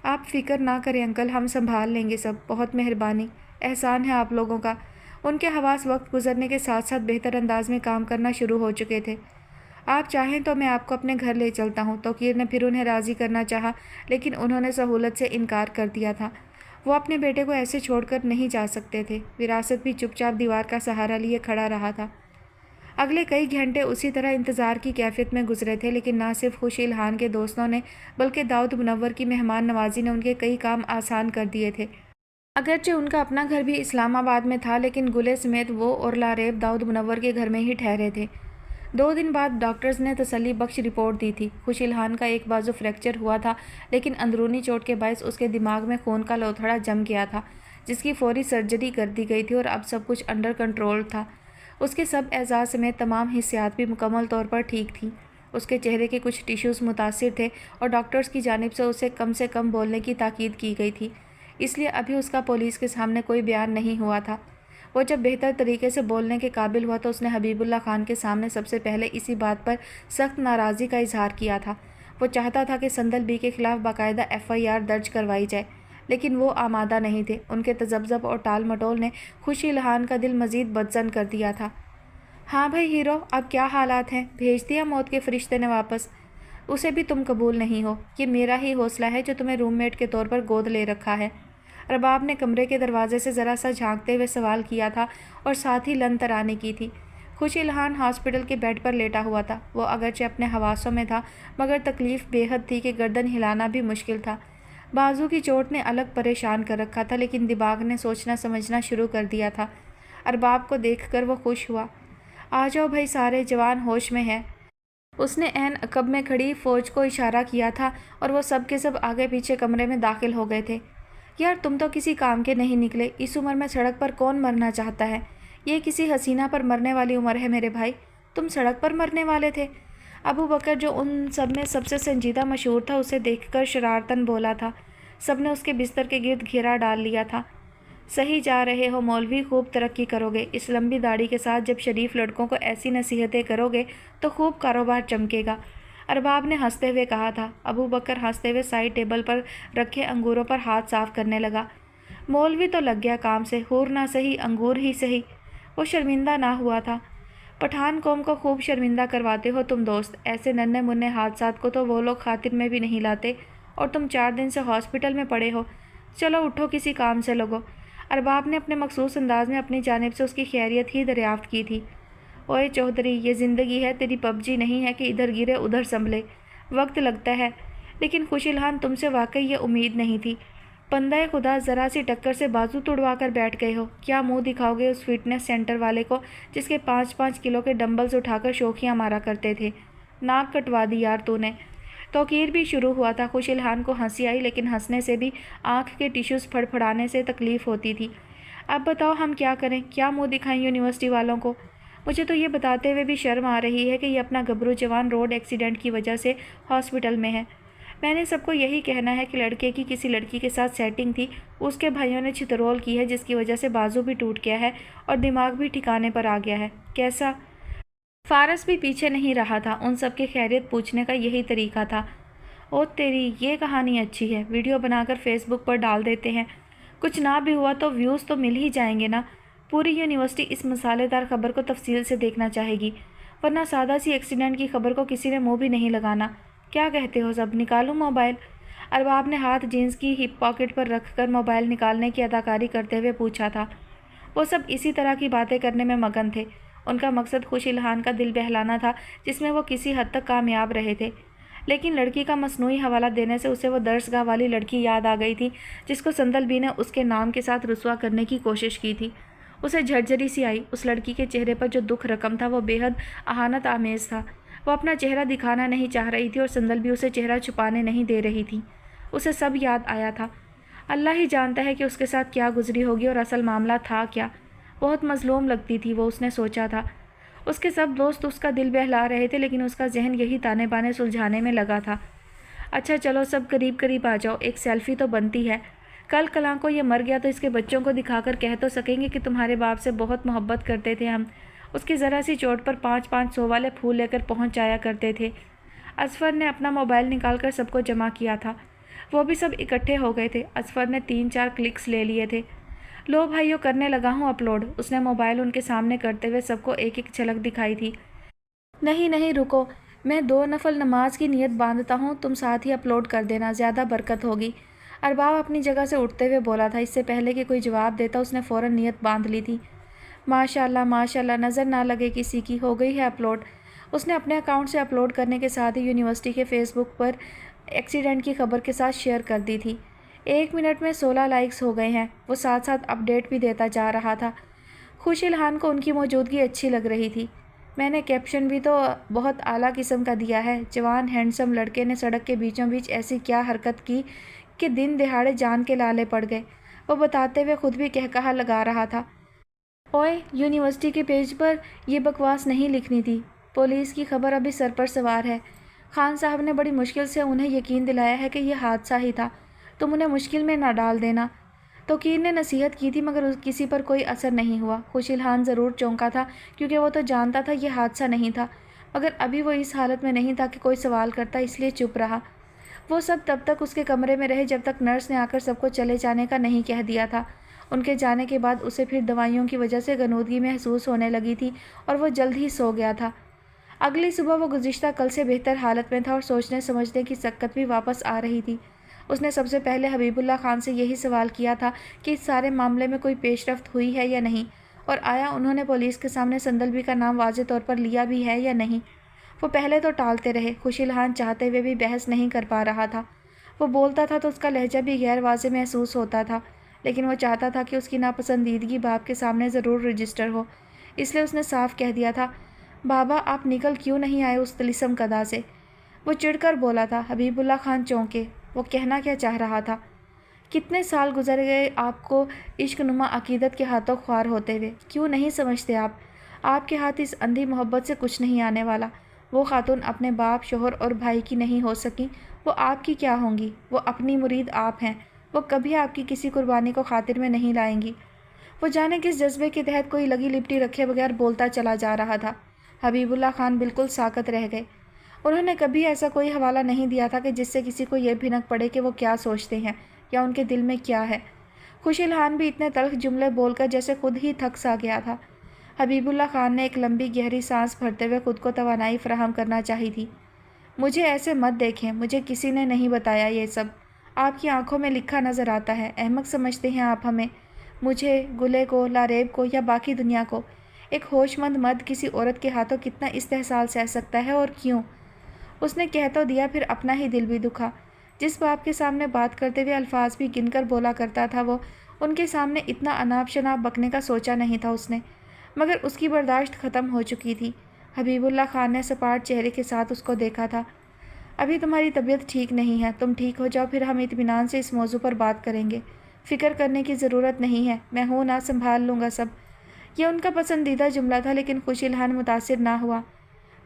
Speaker 1: آپ فکر نہ کریں انکل، ہم سنبھال لیں گے سب، بہت مہربانی، احسان ہے آپ لوگوں کا۔ ان کے حواس وقت گزرنے کے ساتھ ساتھ بہتر انداز میں کام کرنا شروع ہو چکے تھے۔ آپ چاہیں تو میں آپ کو اپنے گھر لے چلتا ہوں، توقیر نے پھر انہیں راضی کرنا چاہا لیکن انہوں نے سہولت سے انکار کر دیا تھا۔ وہ اپنے بیٹے کو ایسے چھوڑ کر نہیں جا سکتے تھے۔ وراثت بھی چپ چاپ دیوار کا سہارا لیے کھڑا رہا تھا۔ اگلے کئی گھنٹے اسی طرح انتظار کی کیفیت میں گزرے تھے، لیکن نہ صرف خوشی الحان کے دوستوں نے بلکہ داؤد منور کی مہمان نوازی نے ان کے کئی کام آسان کر دیے تھے۔ اگرچہ ان کا اپنا گھر بھی اسلام آباد میں تھا، لیکن گلے سمیت وہ اور لاریب داؤد منور کے گھر میں ہی ٹھہرے تھے۔ 2 دن بعد ڈاکٹرز نے تسلی بخش رپورٹ دی تھی۔ خوشی الحان کا ایک بازو فریکچر ہوا تھا، لیکن اندرونی چوٹ کے باعث اس کے دماغ میں خون کا لوتھڑا جم گیا تھا، جس کی فوری سرجری کر دی گئی تھی اور اب سب کچھ انڈر کنٹرول تھا۔ اس کے سب اعضاء سمیت تمام حسیات بھی مکمل طور پر ٹھیک تھیں۔ اس کے چہرے کے کچھ ٹیشوز متاثر تھے اور ڈاکٹرز کی جانب سے اسے کم سے کم بولنے کی تاکید کی گئی تھی، اس لیے ابھی اس کا پولیس کے سامنے کوئی بیان نہیں ہوا تھا۔ وہ جب بہتر طریقے سے بولنے کے قابل ہوا تو اس نے حبیب اللہ خان کے سامنے سب سے پہلے اسی بات پر سخت ناراضی کا اظہار کیا تھا۔ وہ چاہتا تھا کہ سندل بی کے خلاف باقاعدہ FIR درج کروائی جائے، لیکن وہ آمادہ نہیں تھے۔ ان کے تذبذب اور ٹال مٹول نے خوشی الحان کا دل مزید بدظن کر دیا تھا۔ ہاں بھائی ہیرو، اب کیا حالات ہیں؟ بھیج دیا موت کے فرشتے نے واپس؟ اسے بھی تم قبول نہیں ہو؟ یہ میرا ہی حوصلہ ہے جو تمہیں روم میٹ کے طور پر گود لے رکھا ہے۔ رباب نے کمرے کے دروازے سے ذرا سا جھانکتے ہوئے سوال کیا تھا اور ساتھ ہی لن ترانے کی تھی۔ خوشی الحان ہاسپٹل کے بیڈ پر لیٹا ہوا تھا۔ وہ اگرچہ اپنے حواسوں میں تھا، مگر تکلیف بے حد تھی کہ گردن ہلانا بھی مشکل تھا۔ بازو کی چوٹ نے الگ پریشان کر رکھا تھا، لیکن دماغ نے سوچنا سمجھنا شروع کر دیا تھا۔ ارباب کو دیکھ کر وہ خوش ہوا۔ آ جاؤ بھائی سارے، جوان ہوش میں ہے۔ اس نے عین عقب میں کھڑی فوج کو اشارہ کیا تھا اور وہ سب کے سب آگے پیچھے کمرے میں داخل ہو گئے تھے۔ یار تم تو کسی کام کے نہیں نکلے، اس عمر میں سڑک پر کون مرنا چاہتا ہے؟ یہ کسی حسینہ پر مرنے والی عمر ہے میرے بھائی، تم سڑک پر مرنے والے تھے؟ ابو بکر جو ان سب میں سب سے سنجیدہ مشہور تھا، اسے دیکھ کر شرارتاً بولا تھا۔ سب نے اس کے بستر کے گرد گھیرا ڈال لیا تھا۔ صحیح جا رہے ہو مولوی، خوب ترقی کرو گے، اس لمبی داڑھی کے ساتھ جب شریف لڑکوں کو ایسی نصیحتیں کرو گے تو خوب کاروبار چمکے گا، ارباب نے ہنستے ہوئے کہا تھا۔ ابو بکر ہنستے ہوئے سائڈ ٹیبل پر رکھے انگوروں پر ہاتھ صاف کرنے لگا۔ مولوی تو لگ گیا کام سے، حور نہ صحیح انگور ہی صحیح۔ وہ شرمندہ نہ ہوا تھا۔ پٹھان قوم کو خوب شرمندہ کرواتے ہو تم دوست، ایسے ننھے منھے حادثات کو تو وہ لوگ خاطر میں بھی نہیں لاتے، اور تم 4 دن سے ہاسپٹل میں پڑے ہو۔ چلو اٹھو، کسی کام سے لگو۔ ارباب نے اپنے مخصوص انداز میں اپنی جانب سے اس کی خیریت ہی دریافت کی تھی۔ اوئے چودھری، یہ زندگی ہے، تیری PUBG نہیں ہے کہ ادھر گرے ادھر سنبھلے، وقت لگتا ہے۔ لیکن خوشی الحان تم سے واقعی یہ امید نہیں تھی۔ بندہ خدا، ذرا سی ٹکر سے بازو توڑوا کر بیٹھ گئے ہو۔ کیا منہ دکھاؤ گے اس فٹنس سینٹر والے کو جس کے 5-5 کلو کے ڈمبلز اٹھا کر شوخیاں مارا کرتے تھے؟ ناک کٹوا دی یار تو نے۔ توقیر بھی شروع ہوا تھا۔ خوشی الحان کو ہنسی آئی، لیکن ہنسنے سے بھی آنکھ کے ٹیشوز پھڑپھڑانے سے تکلیف ہوتی تھی۔ اب بتاؤ ہم کیا کریں، کیا منہ دکھائیں یونیورسٹی والوں کو؟ مجھے تو یہ بتاتے ہوئے بھی شرم آ رہی ہے کہ یہ اپنا گبرو جوان روڈ ایکسیڈنٹ کی وجہ سے ہاسپٹل میں ہے۔ میں نے سب کو یہی کہنا ہے کہ لڑکے کی کسی لڑکی کے ساتھ سیٹنگ تھی، اس کے بھائیوں نے چھترول کی ہے جس کی وجہ سے بازو بھی ٹوٹ گیا ہے اور دماغ بھی ٹھکانے پر آ گیا ہے۔ کیسا؟ فارس بھی پیچھے نہیں رہا تھا، ان سب کی خیریت پوچھنے کا یہی طریقہ تھا۔ او تیری، یہ کہانی اچھی ہے، ویڈیو بنا کر فیس بک پر ڈال دیتے ہیں، کچھ نہ بھی ہوا تو ویوز تو مل ہی جائیں گے نا۔ پوری یونیورسٹی اس مسالے دار خبر کو تفصیل سے دیکھنا چاہے گی، ورنہ سادہ سی ایکسیڈنٹ کی خبر کو کسی نے منہ بھی نہیں لگانا۔ کیا کہتے ہو سب، نکالوں موبائل؟ ارباب نے ہاتھ جینس کی ہپ پاکٹ پر رکھ کر موبائل نکالنے کی اداکاری کرتے ہوئے پوچھا تھا۔ وہ سب اسی طرح کی باتیں کرنے میں مگن تھے۔ ان کا مقصد خوشی الحان کا دل بہلانا تھا، جس میں وہ کسی حد تک کامیاب رہے تھے، لیکن لڑکی کا مصنوعی حوالہ دینے سے اسے وہ درس گاہ والی لڑکی یاد آ گئی تھی جس کو سندل بی نے اس کے نام کے ساتھ رسوا کرنے کی کوشش کی تھی۔ اسے جھرجھری سی آئی۔ اس لڑکی کے چہرے پر جو دکھ رقم تھا وہ بے حد اہانت آمیز تھا۔ وہ اپنا چہرہ دکھانا نہیں چاہ رہی تھی اور سندل بھی اسے چہرہ چھپانے نہیں دے رہی تھی۔ اسے سب یاد آیا تھا۔ اللہ ہی جانتا ہے کہ اس کے ساتھ کیا گزری ہوگی اور اصل معاملہ تھا کیا۔ بہت مظلوم لگتی تھی وہ، اس نے سوچا تھا۔ اس کے سب دوست اس کا دل بہلا رہے تھے لیکن اس کا ذہن یہی تانے بانے سلجھانے میں لگا تھا۔ اچھا چلو سب قریب قریب آ جاؤ، ایک سیلفی تو بنتی ہے۔ کل کلاں کو یہ مر گیا تو اس کے بچوں کو دکھا کر کہہ تو سکیں گے کہ تمہارے باپ سے بہت محبت کرتے تھے ہم۔ اس کی ذرا سی چوٹ پر 500 والے پھول لے کر پہنچ جایا کرتے تھے۔ اصفر نے اپنا موبائل نکال کر سب کو جمع کیا تھا۔ وہ بھی سب اکٹھے ہو گئے تھے۔ اصفر نے 3-4 کلکس لے لیے تھے۔ لو بھائیو کرنے لگا ہوں اپلوڈ۔ اس نے موبائل ان کے سامنے کرتے ہوئے سب کو ایک ایک جھلک دکھائی تھی۔ نہیں نہیں رکو، میں 2 نفل نماز کی نیت باندھتا ہوں، تم ساتھ ہی اپلوڈ کر دینا، زیادہ برکت ہوگی۔ ارباب اپنی جگہ سے اٹھتے ہوئے بولا تھا۔ اس سے پہلے کہ کوئی جواب دیتا اس نے فوراً نیت باندھ لی تھی۔ ماشاءاللہ نظر نہ لگے کسی کی، ہو گئی ہے اپلوڈ۔ اس نے اپنے اکاؤنٹ سے اپلوڈ کرنے کے ساتھ ہی یونیورسٹی کے فیس بک پر ایکسیڈنٹ کی خبر کے ساتھ شیئر کر دی تھی۔ 1 منٹ میں 16 لائکس ہو گئے ہیں۔ وہ ساتھ ساتھ اپڈیٹ بھی دیتا جا رہا تھا۔ خوش الہان کو ان کی موجودگی اچھی لگ رہی تھی۔ میں نے کیپشن بھی تو بہت اعلیٰ قسم کا دیا ہے۔ جوان ہینڈسم لڑکے نے سڑک کے بیچوں بیچ ایسی کیا حرکت کی کہ دن دہاڑے جان کے لالے پڑ گئے۔ وہ بتاتے ہوئے خود بھی کہا لگا رہا تھا، اوئے یونیورسٹی کے پیج پر یہ بکواس نہیں لکھنی تھی، پولیس کی خبر ابھی سر پر سوار ہے۔ خان صاحب نے بڑی مشکل سے انہیں یقین دلایا ہے کہ یہ حادثہ ہی تھا، تم انہیں مشکل میں نہ ڈال دینا۔ توقیر نے نصیحت کی تھی مگر کسی پر کوئی اثر نہیں ہوا۔ خوش الہان ضرور چونکا تھا کیونکہ وہ تو جانتا تھا یہ حادثہ نہیں تھا، مگر ابھی وہ اس حالت میں نہیں تھا کہ کوئی سوال کرتا، اس لیے چپ رہا۔ وہ سب تب تک اس کے کمرے میں رہے جب تک نرس نے آ کر سب کو چلے جانے کا نہیں کہہ دیا تھا۔ ان کے جانے کے بعد اسے پھر دوائیوں کی وجہ سے غنودگی محسوس ہونے لگی تھی اور وہ جلد ہی سو گیا تھا۔ اگلی صبح وہ گزشتہ کل سے بہتر حالت میں تھا اور سوچنے سمجھنے کی سکت بھی واپس آ رہی تھی۔ اس نے سب سے پہلے حبیب اللہ خان سے یہی سوال کیا تھا کہ اس سارے معاملے میں کوئی پیش رفت ہوئی ہے یا نہیں، اور آیا انہوں نے پولیس کے سامنے سندلبی کا نام واضح طور پر لیا بھی ہے یا نہیں۔ وہ پہلے تو ٹالتے رہے۔ خوش الہان چاہتے ہوئے بھی بحث نہیں کر پا رہا تھا۔ وہ بولتا تھا تو اس کا لہجہ بھی غیر واضح محسوس ہوتا تھا، لیکن وہ چاہتا تھا کہ اس کی ناپسندیدگی باپ کے سامنے ضرور رجسٹر ہو، اس لیے اس نے صاف کہہ دیا تھا، بابا آپ نکل کیوں نہیں آئے اس طلسم قدا سے؟ وہ چڑھ کر بولا تھا۔ حبیب اللہ خان چونکے۔ وہ کہنا کیا چاہ رہا تھا؟ کتنے سال گزر گئے آپ کو عشق نما عقیدت کے ہاتھوں خوار ہوتے ہوئے، کیوں نہیں سمجھتے آپ کے ہاتھ اس اندھی محبت سے کچھ نہیں آنے والا۔ وہ خاتون اپنے باپ، شوہر اور بھائی کی نہیں ہو سکیں، وہ آپ کی کیا ہوں گی؟ وہ اپنی مرید آپ ہیں، وہ کبھی آپ کی کسی قربانی کو خاطر میں نہیں لائیں گی۔ وہ جانے کس جذبے کے تحت کوئی لگی لپٹی رکھے بغیر بولتا چلا جا رہا تھا۔ حبیب اللہ خان بالکل ساکت رہ گئے۔ انہوں نے کبھی ایسا کوئی حوالہ نہیں دیا تھا کہ جس سے کسی کو یہ بھنک پڑے کہ وہ کیا سوچتے ہیں یا ان کے دل میں کیا ہے۔ خوش الہان بھی اتنے تلخ جملے بول کر جیسے خود ہی تھک سا گیا تھا۔ حبیب اللہ خان نے ایک لمبی گہری سانس بھرتے ہوئے خود کو توانائی فراہم کرنا چاہی تھی۔ مجھے ایسے مت دیکھیں، مجھے کسی نے نہیں بتایا یہ سب، آپ کی آنکھوں میں لکھا نظر آتا ہے، احمق سمجھتے ہیں آپ ہمیں، مجھے، گلے کو، لاریب کو یا باقی دنیا کو۔ ایک ہوش مند مرد کسی عورت کے ہاتھوں کتنا استحصال سہ سکتا ہے اور کیوں؟ اس نے کہہ تو دیا، پھر اپنا ہی دل بھی دکھا۔ جس باپ کے سامنے بات کرتے ہوئے الفاظ بھی گن کر بولا کرتا تھا، وہ ان کے سامنے اتنا اناپ شناپ بکنے کا سوچا نہیں تھا اس نے، مگر اس کی برداشت ختم ہو چکی تھی۔ حبیب اللہ خان نے سپاٹ چہرے کے ساتھ اس کو دیکھا تھا۔ ابھی تمہاری طبیعت ٹھیک نہیں ہے، تم ٹھیک ہو جاؤ پھر ہم اطمینان سے اس موضوع پر بات کریں گے، فکر کرنے کی ضرورت نہیں ہے، میں ہوں نہ سنبھال لوں گا سب۔ یہ ان کا پسندیدہ جملہ تھا لیکن خوش الہان متاثر نہ ہوا۔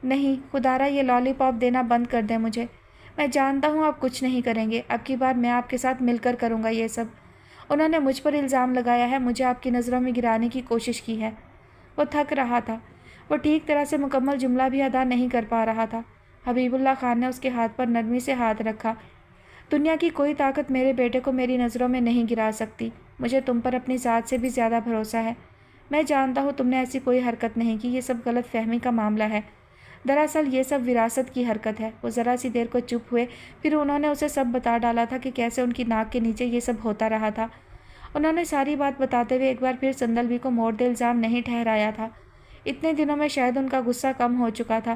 Speaker 1: نہیں خدارا یہ لالی پاپ دینا بند کر دیں مجھے، میں جانتا ہوں آپ کچھ نہیں کریں گے، اب کی بار میں آپ کے ساتھ مل کر کروں گا یہ سب۔ انہوں نے مجھ پر الزام لگایا ہے، مجھے آپ کی نظروں میں گرانے کی کوشش کی ہے۔ وہ تھک رہا تھا، وہ ٹھیک طرح سے مکمل جملہ بھی ادا نہیں کر پا رہا تھا۔ حبیب اللہ خان نے اس کے ہاتھ پر نرمی سے ہاتھ رکھا۔ دنیا کی کوئی طاقت میرے بیٹے کو میری نظروں میں نہیں گرا سکتی، مجھے تم پر اپنی ذات سے بھی زیادہ بھروسہ ہے۔ میں جانتا ہوں تم نے ایسی کوئی حرکت نہیں کی، یہ سب غلط فہمی کا معاملہ ہے، دراصل یہ سب وراثت کی حرکت ہے۔ وہ ذرا سی دیر کو چپ ہوئے، پھر انہوں نے اسے سب بتا ڈالا تھا کہ کیسے ان کی ناک کے نیچے یہ سب ہوتا رہا تھا۔ انہوں نے ساری بات بتاتے ہوئے ایک بار پھر سندلبی کو مورد الزام نہیں ٹھہرایا تھا۔ اتنے دنوں میں شاید ان کا غصہ کم ہو چکا تھا،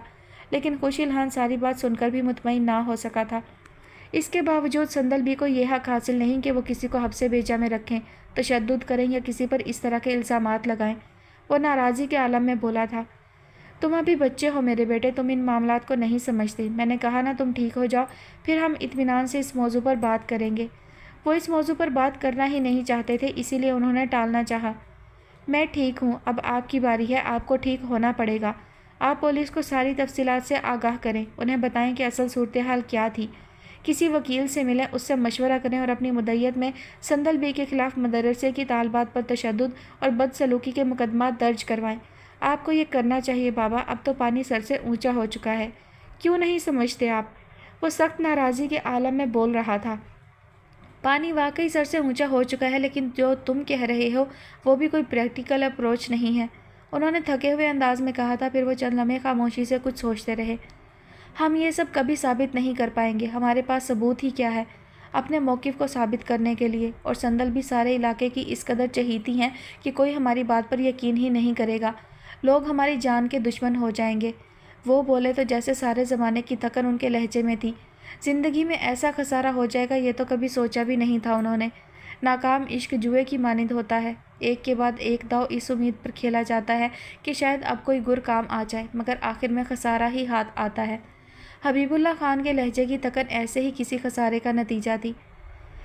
Speaker 1: لیکن خوش الہان ساری بات سن کر بھی مطمئن نہ ہو سکا تھا۔ اس کے باوجود سندلبی کو یہ حق حاصل نہیں کہ وہ کسی کو حبس بیجا میں رکھیں، تشدد کریں یا کسی پر اس طرح کے الزامات لگائیں۔ وہ ناراضی کے عالم میں بولا تھا، تم ابھی بچے ہو میرے بیٹے، تم ان معاملات کو نہیں سمجھتے۔ میں نے کہا نا تم ٹھیک ہو جاؤ، پھر ہم اطمینان سے اس موضوع پر بات کریں گے۔ وہ اس موضوع پر بات کرنا ہی نہیں چاہتے تھے، اسی لیے انہوں نے ٹالنا چاہا۔ میں ٹھیک ہوں، اب آپ کی باری ہے، آپ کو ٹھیک ہونا پڑے گا۔ آپ پولیس کو ساری تفصیلات سے آگاہ کریں، انہیں بتائیں کہ اصل صورتحال کیا تھی۔ کسی وکیل سے ملیں، اس سے مشورہ کریں اور اپنی مدعیت میں سندل بی کے خلاف مدرسے کی طالبات پر تشدد اور بدسلوکی کے مقدمات درج کروائیں۔ آپ کو یہ کرنا چاہیے بابا، اب تو پانی سر سے اونچا ہو چکا ہے۔ کیوں نہیں سمجھتے آپ؟ وہ سخت ناراضی کے عالم میں بول رہا تھا۔ پانی واقعی سر سے اونچا ہو چکا ہے، لیکن جو تم کہہ رہے ہو وہ بھی کوئی پریکٹیکل اپروچ نہیں ہے، انہوں نے تھکے ہوئے انداز میں کہا تھا۔ پھر وہ چند لمحے خاموشی سے کچھ سوچتے رہے۔ ہم یہ سب کبھی ثابت نہیں کر پائیں گے، ہمارے پاس ثبوت ہی کیا ہے اپنے موقف کو ثابت کرنے کے لیے، اور سندل بھی سارے علاقے کی اس قدر چہیتی ہیں کہ کوئی ہماری بات پر یقین ہی نہیں کرے گا، لوگ ہماری جان کے دشمن ہو جائیں گے۔ وہ بولے تو جیسے سارے زمانے کی تھکن ان کے لہجے میں تھی۔ زندگی میں ایسا خسارہ ہو جائے گا یہ تو کبھی سوچا بھی نہیں تھا انہوں نے۔ ناکام عشق جوئے کی مانند ہوتا ہے، ایک کے بعد ایک داؤ اس امید پر کھیلا جاتا ہے کہ شاید اب کوئی گر کام آ جائے، مگر آخر میں خسارہ ہی ہاتھ آتا ہے۔ حبیب اللہ خان کے لہجے کی تکن ایسے ہی کسی خسارے کا نتیجہ تھی۔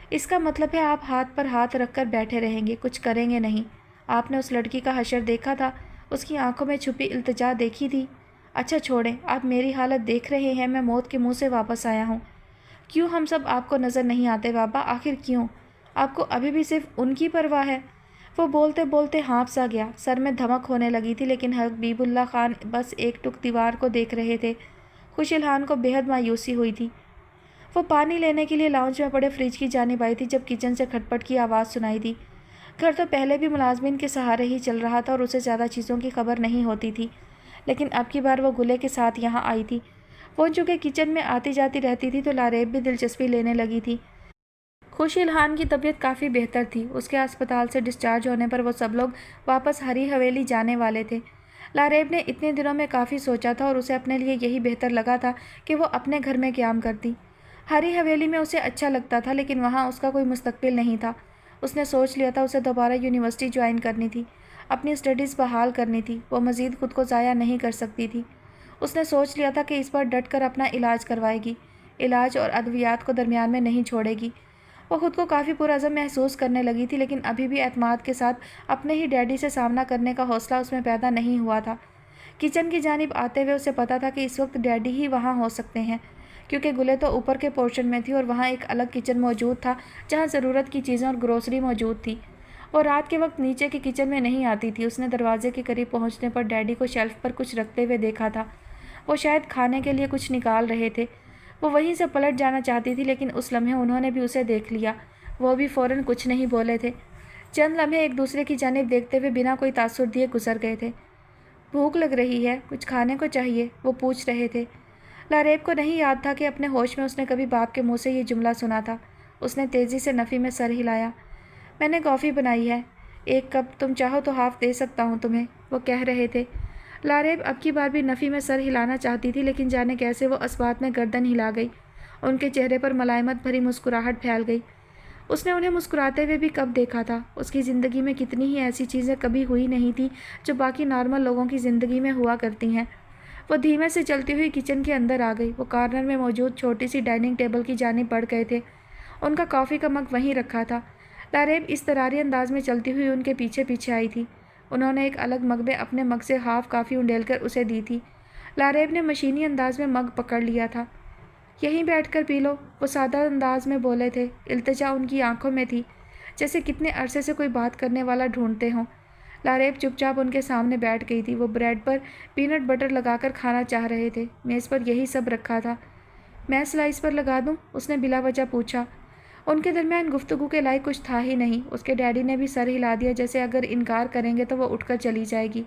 Speaker 1: اس کا مطلب ہے آپ ہاتھ پر ہاتھ رکھ کر بیٹھے رہیں گے، کچھ کریں گے نہیں؟ آپ نے اس لڑکی کا حشر دیکھا تھا، اس کی آنکھوں میں چھپی التجا دیکھی تھی؟ اچھا چھوڑیں، آپ میری حالت دیکھ رہے ہیں، میں موت کے منہ سے واپس آیا ہوں۔ کیوں ہم سب آپ کو نظر نہیں آتے بابا؟ آخر کیوں؟ آپ کو ابھی بھی صرف ان کی پرواہ ہے؟ وہ بولتے بولتے ہانپ سا گیا، سر میں دھمک ہونے لگی تھی، لیکن حبیب اللہ خان بس ایک ٹک دیوار کو دیکھ رہے تھے۔ خوش الحان کو بے حد مایوسی ہوئی تھی۔ وہ پانی لینے کے لیے لاؤنج میں پڑے فریج کی جانب آئی تھی جب کچن سے کھٹ پٹ کی آواز سنائی دی۔ گھر تو پہلے بھی ملازمین کے سہارے ہی چل رہا تھا اور اسے زیادہ چیزوں کی خبر نہیں ہوتی تھی، لیکن اب کی بار وہ گلے کے ساتھ یہاں آئی تھی۔ وہ چونکہ کچن میں آتی جاتی رہتی تھی تو لاریب بھی دلچسپی لینے لگی تھی۔ خوش الحان کی طبیعت کافی بہتر تھی، اس کے اسپتال سے ڈسچارج ہونے پر وہ سب لوگ واپس ہری حویلی جانے والے تھے۔ لاریب نے اتنے دنوں میں کافی سوچا تھا اور اسے اپنے لیے یہی بہتر لگا تھا کہ وہ اپنے گھر میں قیام کرتی۔ ہری حویلی میں اسے اچھا لگتا تھا، لیکن وہاں اس کا کوئی مستقبل نہیں تھا۔ اس نے سوچ لیا تھا اسے دوبارہ یونیورسٹی جوائن کرنی تھی، اپنی اسٹڈیز بحال کرنی تھی، وہ مزید خود کو ضائع نہیں کر سکتی تھی۔ اس نے سوچ لیا تھا کہ اس بار ڈٹ کر اپنا علاج کروائے گی، علاج اور ادویات کو درمیان میں نہیں چھوڑے گی۔ وہ خود کو کافی پرعزم محسوس کرنے لگی تھی، لیکن ابھی بھی اعتماد کے ساتھ اپنے ہی ڈیڈی سے سامنا کرنے کا حوصلہ اس میں پیدا نہیں ہوا تھا۔ کچن کی جانب آتے ہوئے اسے پتا تھا کہ اس وقت ڈیڈی ہی وہاں ہو سکتے ہیں، کیونکہ گلے تو اوپر کے پورشن میں تھی اور وہاں ایک الگ کچن موجود تھا جہاں ضرورت کی چیزیں اور گروسری موجود تھی۔ وہ رات کے وقت نیچے کے کچن میں نہیں آتی تھی۔ اس نے دروازے کے قریب پہنچنے پر ڈیڈی کو شیلف پر کچھ رکھتے ہوئے دیکھا تھا، وہ شاید کھانے کے لیے کچھ نکال رہے تھے۔ وہ وہیں سے پلٹ جانا چاہتی تھی، لیکن اس لمحے انہوں نے بھی اسے دیکھ لیا۔ وہ بھی فوراً کچھ نہیں بولے تھے، چند لمحے ایک دوسرے کی جانب دیکھتے ہوئے بنا کوئی تاثر دیے گزر گئے تھے۔ بھوک لگ رہی ہے، کچھ کھانے کو چاہیے؟ وہ پوچھ رہے تھے۔ لاریب کو نہیں یاد تھا کہ اپنے ہوش میں اس نے کبھی باپ کے منہ سے یہ جملہ سنا تھا۔ اس نے تیزی سے نفی میں سر ہلایا۔ میں نے کافی بنائی ہے، ایک کپ، تم چاہو تو ہاف دے سکتا ہوں تمہیں، وہ کہہ رہے تھے۔ لاریب اب کی بار بھی نفی میں سر ہلانا چاہتی تھی، لیکن جانے کیسے وہ اسبات میں گردن ہلا گئی۔ ان کے چہرے پر ملائمت بھری مسکراہٹ پھیل گئی۔ اس نے انہیں مسکراتے ہوئے بھی کب دیکھا تھا؟ اس کی زندگی میں کتنی ہی ایسی چیزیں کبھی ہوئی نہیں تھیں جو باقی نارمل لوگوں کی زندگی میں ہوا کرتی ہیں۔ وہ دھیمے سے چلتی ہوئی کچن کے اندر آ گئی۔ وہ کارنر میں موجود چھوٹی سی ڈائننگ ٹیبل کی جانب بڑھ گئے تھے، ان کا کافی کا مگ وہیں رکھا تھا۔ لاریب اس طراری انداز میں چلتی ہوئی ان کے پیچھے پیچھے آئی تھی۔ انہوں نے ایک الگ مگ میں اپنے مگ سے ہاف کافی انڈیل کر اسے دی تھی۔ لاریب نے مشینی انداز میں مگ پکڑ لیا تھا۔ یہیں بیٹھ کر پی لو، وہ سادہ انداز میں بولے تھے۔ التجا ان کی آنکھوں میں تھی، جیسے کتنے عرصے سے کوئی بات کرنے والا ڈھونڈتے ہوں۔ لاریب چپ چاپ ان کے سامنے بیٹھ گئی تھی۔ وہ بریڈ پر پینٹ بٹر لگا کر کھانا چاہ رہے تھے، میز پر یہی سب رکھا تھا۔ میں سلائس پر لگا دوں؟ اس نے بلا وجہ پوچھا۔ ان کے درمیان گفتگو کے لائق کچھ تھا ہی نہیں۔ اس کے ڈیڈی نے بھی سر ہلا دیا، جیسے اگر انکار کریں گے تو وہ اٹھ کر چلی جائے گی۔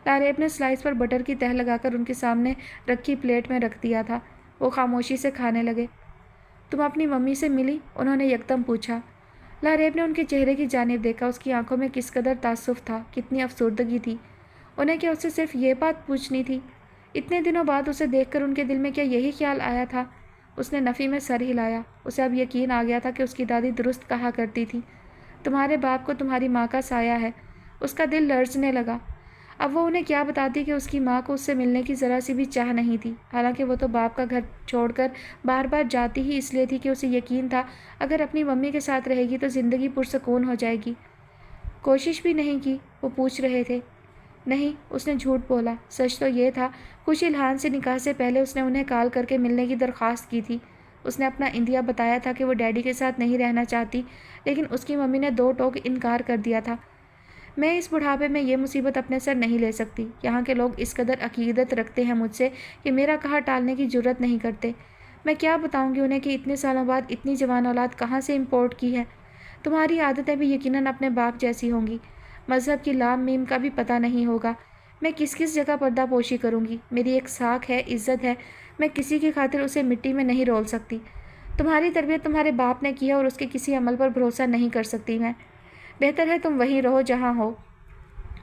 Speaker 1: لاریب نے سلائس پر بٹر کی تہہ لگا کر ان کے سامنے رکھی پلیٹ میں رکھ دیا تھا۔ وہ خاموشی سے کھانے لگے۔ تم اپنی ممی سے ملی؟ انہوں نے یکدم پوچھا۔ لاریب نے ان کے چہرے کی جانب دیکھا، اس کی آنکھوں میں کس قدر تعصب تھا، کتنی افسردگی تھی۔ انہیں کیا اس سے صرف یہ بات پوچھنی تھی؟ اتنے دنوں بعد اسے دیکھ کر ان کے دل میں کیا یہی خیال آیا تھا؟ اس نے نفی میں سر ہلایا۔ اسے اب یقین آ گیا تھا کہ اس کی دادی درست کہا کرتی تھی، تمہارے باپ کو تمہاری ماں کا سایہ ہے۔ اس کا دل لرزنے لگا۔ اب وہ انہیں کیا بتاتی کہ اس کی ماں کو اس سے ملنے کی ذرا سی بھی چاہ نہیں تھی، حالانکہ وہ تو باپ کا گھر چھوڑ کر بار بار جاتی ہی اس لیے تھی کہ اسے یقین تھا اگر اپنی ممی کے ساتھ رہے گی تو زندگی پرسکون ہو جائے گی۔ کوشش بھی نہیں کی؟ وہ پوچھ رہے تھے۔ نہیں، اس نے جھوٹ بولا۔ سچ تو یہ تھا خوشی الحان سے نکاح سے پہلے اس نے انہیں کال کر کے ملنے کی درخواست کی تھی۔ اس نے اپنا اندیا بتایا تھا کہ وہ ڈیڈی کے ساتھ نہیں رہنا چاہتی، لیکن اس کی ممی نے دو ٹوک انکار کر دیا تھا۔ میں اس بڑھاپے میں یہ مصیبت اپنے سر نہیں لے سکتی۔ یہاں کے لوگ اس قدر عقیدت رکھتے ہیں مجھ سے کہ میرا کہا ٹالنے کی جرت نہیں کرتے۔ میں کیا بتاؤں گی انہیں کہ اتنے سالوں بعد اتنی جوان اولاد کہاں سے امپورٹ کی ہے۔ تمہاری عادتیں بھی یقیناً اپنے باپ جیسی ہوں گی۔ مذہب کی لام میم کا بھی پتہ نہیں ہوگا۔ میں کس کس جگہ پردہ پوشی کروں گی؟ میری ایک ساکھ ہے، عزت ہے، میں کسی کی خاطر اسے مٹی میں نہیں رول سکتی۔ تمہاری تربیت تمہارے باپ نے کی ہے اور اس کے کسی عمل پر بھروسہ نہیں کر سکتی میں۔ بہتر ہے تم وہیں رہو جہاں ہو۔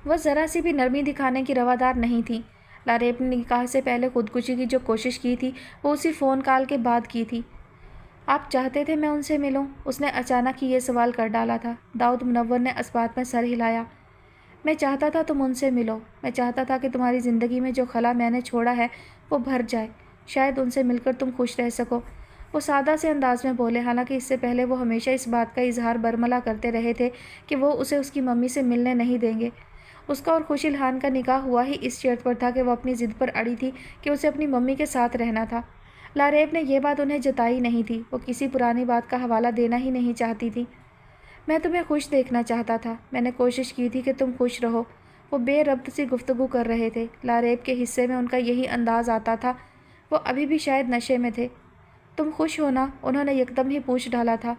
Speaker 1: وہ ذرا سی بھی نرمی دکھانے کی روادار نہیں تھی۔ لاریب نے نکاح سے پہلے خودکشی کی جو کوشش کی تھی وہ اسی فون کال کے بعد کی تھی۔ آپ چاہتے تھے میں ان سے ملوں؟ اس نے اچانک ہی یہ سوال کر ڈالا تھا۔ داؤد منور نے اس بات میں سر ہلایا۔ میں چاہتا تھا تم ان سے ملو۔ میں چاہتا تھا کہ تمہاری زندگی میں جو خلا میں نے چھوڑا ہے وہ بھر جائے، شاید ان سے مل کر تم خوش رہ سکو۔ وہ سادہ سے انداز میں بولے، حالانکہ اس سے پہلے وہ ہمیشہ اس بات کا اظہار برملا کرتے رہے تھے کہ وہ اسے اس کی ممی سے ملنے نہیں دیں گے۔ اس کا اور خوشی الحان کا نکاح ہوا ہی اس شرط پر تھا کہ وہ اپنی ضد پر اڑی تھی کہ اسے اپنی ممی کے ساتھ رہنا تھا۔ لاریب نے یہ بات انہیں جتائی نہیں تھی، وہ کسی پرانی بات کا حوالہ دینا ہی نہیں چاہتی تھی۔ میں تمہیں خوش دیکھنا چاہتا تھا، میں نے کوشش کی تھی کہ تم خوش رہو۔ وہ بے ربط سی گفتگو کر رہے تھے۔ لاریب کے حصے میں ان کا یہی انداز آتا تھا۔ وہ ابھی بھی شاید نشے میں تھے۔ تم خوش ہو نا؟ انہوں نے یکدم ہی پوچھ ڈالا تھا۔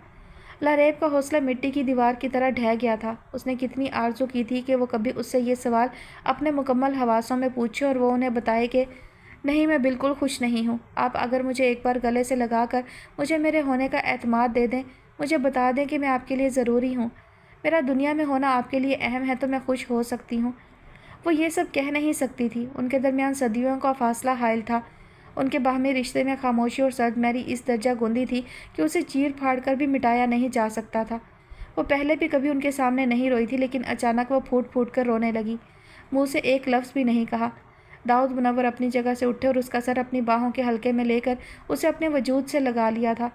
Speaker 1: لاریب کا حوصلہ مٹی کی دیوار کی طرح ڈھہ گیا تھا۔ اس نے کتنی آرزو کی تھی کہ وہ کبھی اس سے یہ سوال اپنے مکمل حواسوں میں پوچھے اور وہ انہیں بتائے کہ نہیں، میں بالکل خوش نہیں ہوں۔ آپ اگر مجھے ایک بار گلے سے لگا کر مجھے میرے ہونے کا اعتماد دے دیں، مجھے بتا دیں کہ میں آپ کے لیے ضروری ہوں، میرا دنیا میں ہونا آپ کے لیے اہم ہے، تو میں خوش ہو سکتی ہوں۔ وہ یہ سب کہہ نہیں سکتی تھی۔ ان کے درمیان صدیوں کا فاصلہ حائل تھا۔ ان کے باہمی رشتے میں خاموشی اور سرد میری اس درجہ گوندی تھی کہ اسے چیر پھاڑ کر بھی مٹایا نہیں جا سکتا تھا۔ وہ پہلے بھی کبھی ان کے سامنے نہیں روئی تھی، لیکن اچانک وہ پھوٹ پھوٹ کر رونے لگی، منہ سے ایک لفظ بھی نہیں کہا۔ داؤد منور اپنی جگہ سے اٹھے اور اس کا سر اپنی باہوں کے حلقے میں لے کر اسے اپنے وجود سے لگا لیا تھا۔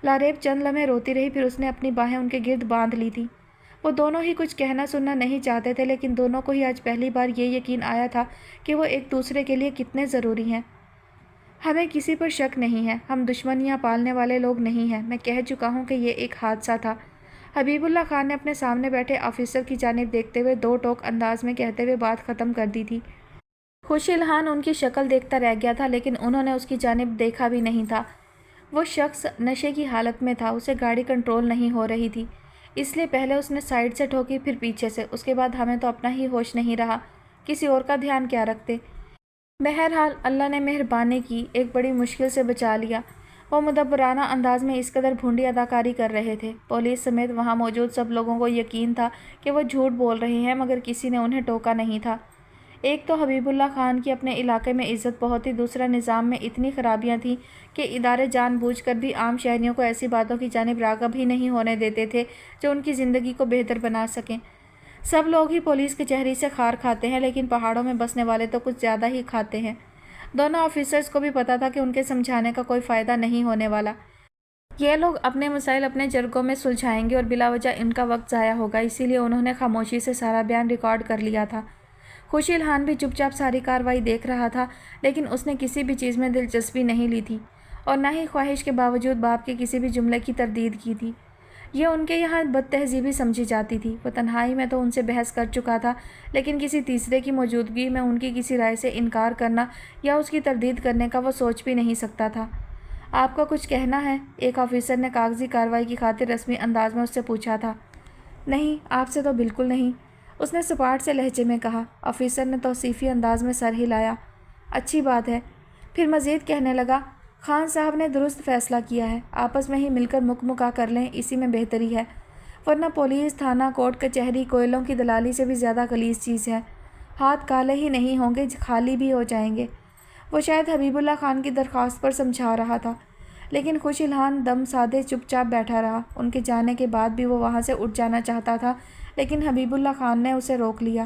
Speaker 1: لاریب چند لمحے روتی رہی، پھر اس نے اپنی باہیں ان کے گرد باندھ لی تھیں۔ وہ دونوں ہی کچھ کہنا سننا نہیں چاہتے تھے، لیکن دونوں کو ہی آج پہلی بار یہ یقین آیا تھا کہ وہ ایک دوسرے کے لیے کتنے ضروری ہیں۔ ہمیں کسی پر شک نہیں ہے، ہم دشمنیاں پالنے والے لوگ نہیں ہیں۔ میں کہہ چکا ہوں کہ یہ ایک حادثہ تھا، حبیب اللہ خان نے اپنے سامنے بیٹھے آفیسر کی جانب دیکھتے ہوئے دو ٹوک انداز میں کہتے ہوئے بات ختم کر دی تھی۔ خوشی الحان ان کی شکل دیکھتا رہ گیا تھا، لیکن انہوں نے اس کی جانب دیکھا بھی نہیں تھا۔ وہ شخص نشے کی حالت میں تھا، اسے گاڑی کنٹرول نہیں ہو رہی تھی، اس لیے پہلے اس نے سائیڈ سے ٹھوکی، پھر پیچھے سے۔ اس کے بعد ہمیں تو اپنا ہی ہوش نہیں رہا، کسی اور کا دھیان کیا رکھتے۔ بہرحال اللہ نے مہربانی کی، ایک بڑی مشکل سے بچا لیا۔ وہ مدبرانہ انداز میں اس قدر بھونڈی اداکاری کر رہے تھے، پولیس سمیت وہاں موجود سب لوگوں کو یقین تھا کہ وہ جھوٹ بول رہے ہیں، مگر کسی نے انہیں ٹوکا نہیں تھا۔ ایک تو حبیب اللہ خان کی اپنے علاقے میں عزت بہت تھی، دوسرا نظام میں اتنی خرابیاں تھیں کہ ادارے جان بوجھ کر بھی عام شہریوں کو ایسی باتوں کی جانب راغب ہی نہیں ہونے دیتے تھے جو ان کی زندگی کو بہتر بنا سکیں۔ سب لوگ ہی پولیس کچہری سے خار کھاتے ہیں، لیکن پہاڑوں میں بسنے والے تو کچھ زیادہ ہی کھاتے ہیں۔ دونوں آفیسرز کو بھی پتہ تھا کہ ان کے سمجھانے کا کوئی فائدہ نہیں ہونے والا۔ یہ لوگ اپنے مسائل اپنے جرگوں میں سلجھائیں گے اور بلا وجہ ان کا وقت ضائع ہوگا، اسی لیے انہوں نے خاموشی سے سارا بیان ریکارڈ کر لیا تھا۔ خوشی الحان بھی چپ چاپ ساری کارروائی دیکھ رہا تھا، لیکن اس نے کسی بھی چیز میں دلچسپی نہیں لی تھی اور نہ ہی خواہش کے باوجود باپ کے کسی بھی جملے کی تردید کی تھی۔ یہ ان کے یہاں بد تہذیبی سمجھی جاتی تھی۔ وہ تنہائی میں تو ان سے بحث کر چکا تھا، لیکن کسی تیسرے کی موجودگی میں ان کی کسی رائے سے انکار کرنا یا اس کی تردید کرنے کا وہ سوچ بھی نہیں سکتا تھا۔ آپ کا کچھ کہنا ہے؟ ایک آفیسر نے کاغذی کارروائی کی خاطر رسمی انداز میں اس سے پوچھا تھا۔ نہیں، آپ سے تو بالکل نہیں، اس نے سپاٹ سے لہجے میں کہا۔ آفیسر نے توصیفی انداز میں سر ہلایا۔ اچھی بات ہے۔ پھر مزید کہنے لگا، خان صاحب نے درست فیصلہ کیا ہے، آپس میں ہی مل کر مکا کر لیں، اسی میں بہتری ہے، ورنہ پولیس، تھانہ، کورٹ کچہری کوئلوں کی دلالی سے بھی زیادہ غلیظ چیز ہے۔ ہاتھ کالے ہی نہیں ہوں گے، خالی بھی ہو جائیں گے۔ وہ شاید حبیب اللہ خان کی درخواست پر سمجھا رہا تھا، لیکن خوش الحان دم سادے چپ چاپ بیٹھا رہا۔ ان کے جانے کے بعد بھی وہ وہاں سے اٹھ جانا چاہتا تھا، لیکن حبیب اللہ خان نے اسے روک لیا۔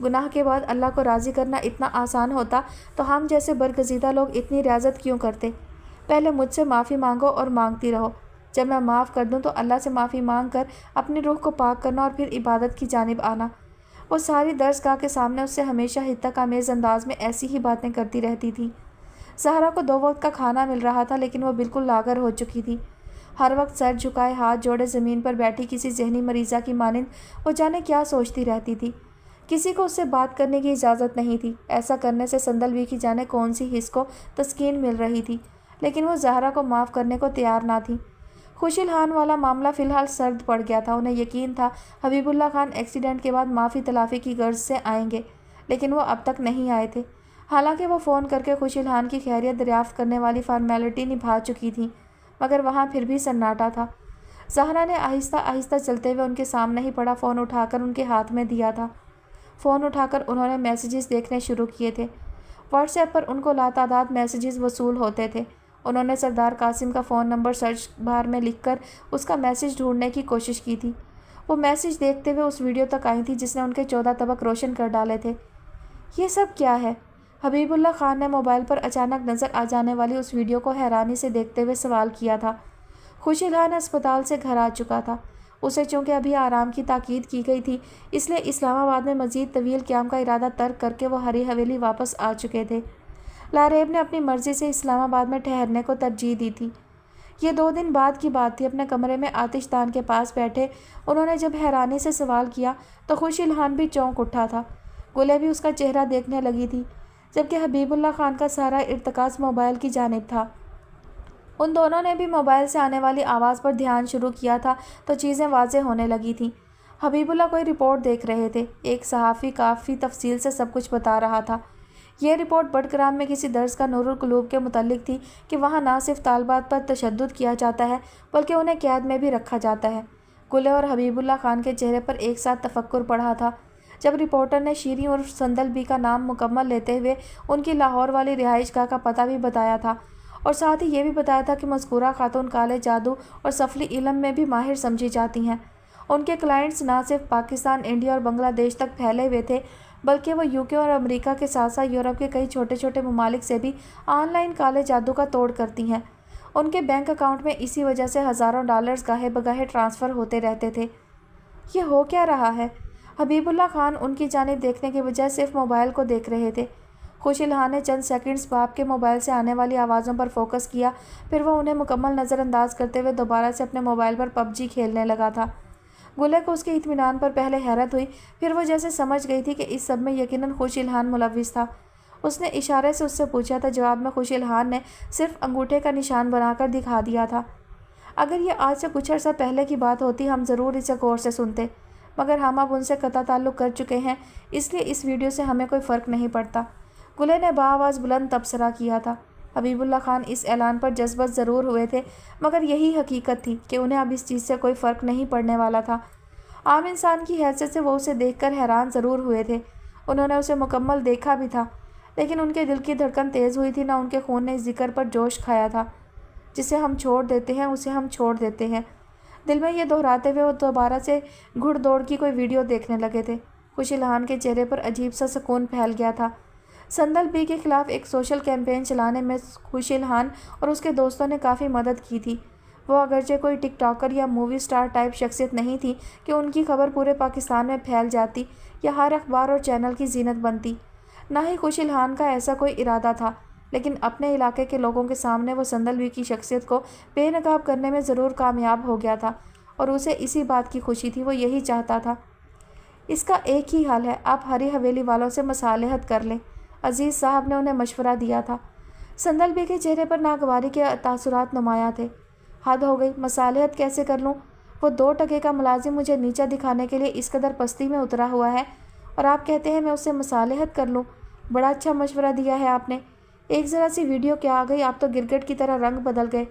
Speaker 1: گناہ کے بعد اللہ کو راضی کرنا اتنا آسان ہوتا تو ہم جیسے برگزیدہ لوگ اتنی ریاضت کیوں کرتے؟ پہلے مجھ سے معافی مانگو اور مانگتی رہو، جب میں معاف کر دوں تو اللہ سے معافی مانگ کر اپنی روح کو پاک کرنا اور پھر عبادت کی جانب آنا۔ وہ ساری درسگاہ کے سامنے اس سے ہمیشہ حدت آمیز انداز میں ایسی ہی باتیں کرتی رہتی تھی۔ زہرا کو 2 وقت کا کھانا مل رہا تھا لیکن وہ بالکل لاغر ہو چکی تھی۔ ہر وقت سر جھکائے ہاتھ جوڑے زمین پر بیٹھی کسی ذہنی مریضہ کی مانند وہ جانے کیا سوچتی رہتی تھی۔ کسی کو اس سے بات کرنے کی اجازت نہیں تھی۔ ایسا کرنے سے سندل کی جانے کون سی حس کو تسکین مل رہی تھی، لیکن وہ زہرا کو معاف کرنے کو تیار نہ تھی۔ خوشی لحان والا معاملہ فی الحال سرد پڑ گیا تھا۔ انہیں یقین تھا حبیب اللہ خان ایکسیڈنٹ کے بعد معافی تلافی کی غرض سے آئیں گے، لیکن وہ اب تک نہیں آئے تھے۔ حالانکہ وہ فون کر کے خوشی لحان کی خیریت دریافت کرنے والی فارمیلٹی نبھا چکی تھیں، مگر وہاں پھر بھی سناٹا تھا۔ زہرا نے آہستہ آہستہ چلتے ہوئے ان کے سامنے ہی پڑا فون اٹھا کر ان کے ہاتھ میں دیا تھا۔ فون اٹھا کر انہوں نے میسیجز دیکھنے شروع کیے تھے۔ واٹس ایپ پر ان کو لاتعداد میسیجز وصول ہوتے تھے۔ انہوں نے سردار قاسم کا فون نمبر سرچ بار میں لکھ کر اس کا میسیج ڈھونڈنے کی کوشش کی تھی۔ وہ میسیج دیکھتے ہوئے اس ویڈیو تک آئی تھی جس نے ان کے 14 طبق روشن کر ڈالے تھے۔ یہ سب کیا ہے؟ حبیب اللہ خان نے موبائل پر اچانک نظر آ جانے والی اس ویڈیو کو حیرانی سے دیکھتے ہوئے سوال کیا تھا۔ خوشی لحان اسپتال سے گھر آ چکا تھا۔ اسے چونکہ ابھی آرام کی تاکید کی گئی تھی، اس لیے اسلام آباد میں مزید طویل قیام کا ارادہ ترک کر کے وہ ہری حویلی واپس آ چکے تھے۔ لاریب نے اپنی مرضی سے اسلام آباد میں ٹھہرنے کو ترجیح دی تھی۔ یہ 2 دن بعد کی بات تھی۔ اپنے کمرے میں آتش دان کے پاس بیٹھے انہوں نے جب حیرانی سے سوال کیا تو خوشی لحان بھی چونک اٹھا تھا۔ گلے بھی اس کا چہرہ دیکھنے لگی تھی، جبکہ حبیب اللہ خان کا سارا ارتکاز موبائل کی جانب تھا۔ ان دونوں نے بھی موبائل سے آنے والی آواز پر دھیان شروع کیا تھا تو چیزیں واضح ہونے لگی تھیں۔ حبیب اللہ کوئی رپورٹ دیکھ رہے تھے۔ ایک صحافی کافی تفصیل سے سب کچھ بتا رہا تھا۔ یہ رپورٹ بٹگرام میں کسی درس کا نور القلوب کے متعلق تھی کہ وہاں نہ صرف طالبات پر تشدد کیا جاتا ہے بلکہ انہیں قید میں بھی رکھا جاتا ہے۔ گلے اور حبیب اللہ خان کے چہرے پر ایک ساتھ تفکر پڑھا تھا جب رپورٹر نے شیریں اور سندل بی کا نام مکمل لیتے ہوئے ان کی لاہور والی رہائش گاہ کا پتہ بھی بتایا تھا، اور ساتھ ہی یہ بھی بتایا تھا کہ مذکورہ خاتون کالے جادو اور سفلی علم میں بھی ماہر سمجھی جاتی ہیں۔ ان کے کلائنٹس نہ صرف پاکستان، انڈیا اور بنگلہ دیش تک پھیلے ہوئے تھے بلکہ وہ UK اور امریکہ کے ساتھ ساتھ یورپ کے کئی چھوٹے چھوٹے ممالک سے بھی آن لائن کالے جادو کا توڑ کرتی ہیں۔ ان کے بینک اکاؤنٹ میں اسی وجہ سے ہزاروں ڈالرز گاہے بگاہے ٹرانسفر ہوتے رہتے تھے۔ یہ ہو کیا رہا ہے؟ حبیب اللہ خان ان کی جانب دیکھنے کے بجائے صرف موبائل کو دیکھ رہے تھے۔ خوشی لحان نے چند سیکنڈز باپ کے موبائل سے آنے والی آوازوں پر فوکس کیا، پھر وہ انہیں مکمل نظر انداز کرتے ہوئے دوبارہ سے اپنے موبائل پر PUBG کھیلنے لگا تھا۔ گلے کو اس کے اطمینان پر پہلے حیرت ہوئی، پھر وہ جیسے سمجھ گئی تھی کہ اس سب میں یقیناً خوشی لحان ملوث تھا۔ اس نے اشارے سے اس سے پوچھا تھا۔ جواب میں خوشی لحان نے صرف انگوٹھے کا نشان بنا کر دکھا دیا تھا۔ اگر یہ آج سے کچھ عرصہ پہلے کی بات ہوتی ہم ضرور اسے غور سے سنتے، مگر ہم اب ان سے قطع تعلق کر چکے ہیں، اس لیے اس ویڈیو سے ہمیں کوئی فرق نہیں پڑتا۔ گلے نے بآواز بلند تبصرہ کیا تھا۔ حبیب اللہ خان اس اعلان پر جذبت ضرور ہوئے تھے، مگر یہی حقیقت تھی کہ انہیں اب اس چیز سے کوئی فرق نہیں پڑنے والا تھا۔ عام انسان کی حیثیت سے وہ اسے دیکھ کر حیران ضرور ہوئے تھے۔ انہوں نے اسے مکمل دیکھا بھی تھا، لیکن ان کے دل کی دھڑکن تیز ہوئی تھی، نہ ان کے خون نے اس ذکر پر جوش کھایا تھا، جسے ہم چھوڑ دیتے ہیں اسے ہم چھوڑ دیتے ہیں۔ دل میں یہ دہراتے ہوئے وہ دوبارہ سے گھڑ دوڑ کی کوئی ویڈیو دیکھنے لگے تھے۔ خوشی لحان کے چہرے پر عجیب سا سکون پھیل گیا تھا۔ سندل بی کے خلاف ایک سوشل کیمپین چلانے میں خوشی لحان اور اس کے دوستوں نے کافی مدد کی تھی۔ وہ اگرچہ کوئی ٹک ٹاکر یا مووی سٹار ٹائپ شخصیت نہیں تھی کہ ان کی خبر پورے پاکستان میں پھیل جاتی یا ہر اخبار اور چینل کی زینت بنتی، نہ ہی خوشی لحان کا ایسا کوئی ارادہ تھا، لیکن اپنے علاقے کے لوگوں کے سامنے وہ سندل بی کی شخصیت کو بے نقاب کرنے میں ضرور کامیاب ہو گیا تھا، اور اسے اسی بات کی خوشی تھی۔ وہ یہی چاہتا تھا۔ اس کا ایک ہی حل ہے، آپ ہری حویلی والوں سے مصالحت کر لیں، عزیز صاحب نے انہیں مشورہ دیا تھا۔ سندل بی کے چہرے پر ناگواری کے تاثرات نمایاں تھے۔ حد ہو گئی، مصالحت کیسے کر لوں؟ وہ 2 ٹکے کا ملازم مجھے نیچا دکھانے کے لیے اس قدر پستی میں اترا ہوا ہے، اور آپ کہتے ہیں میں اس سے مصالحت کر لوں؟ بڑا اچھا مشورہ دیا ہے آپ نے۔ ایک ذرا سی ویڈیو کیا آ گئی، آپ تو گرگٹ کی طرح رنگ بدل گئے۔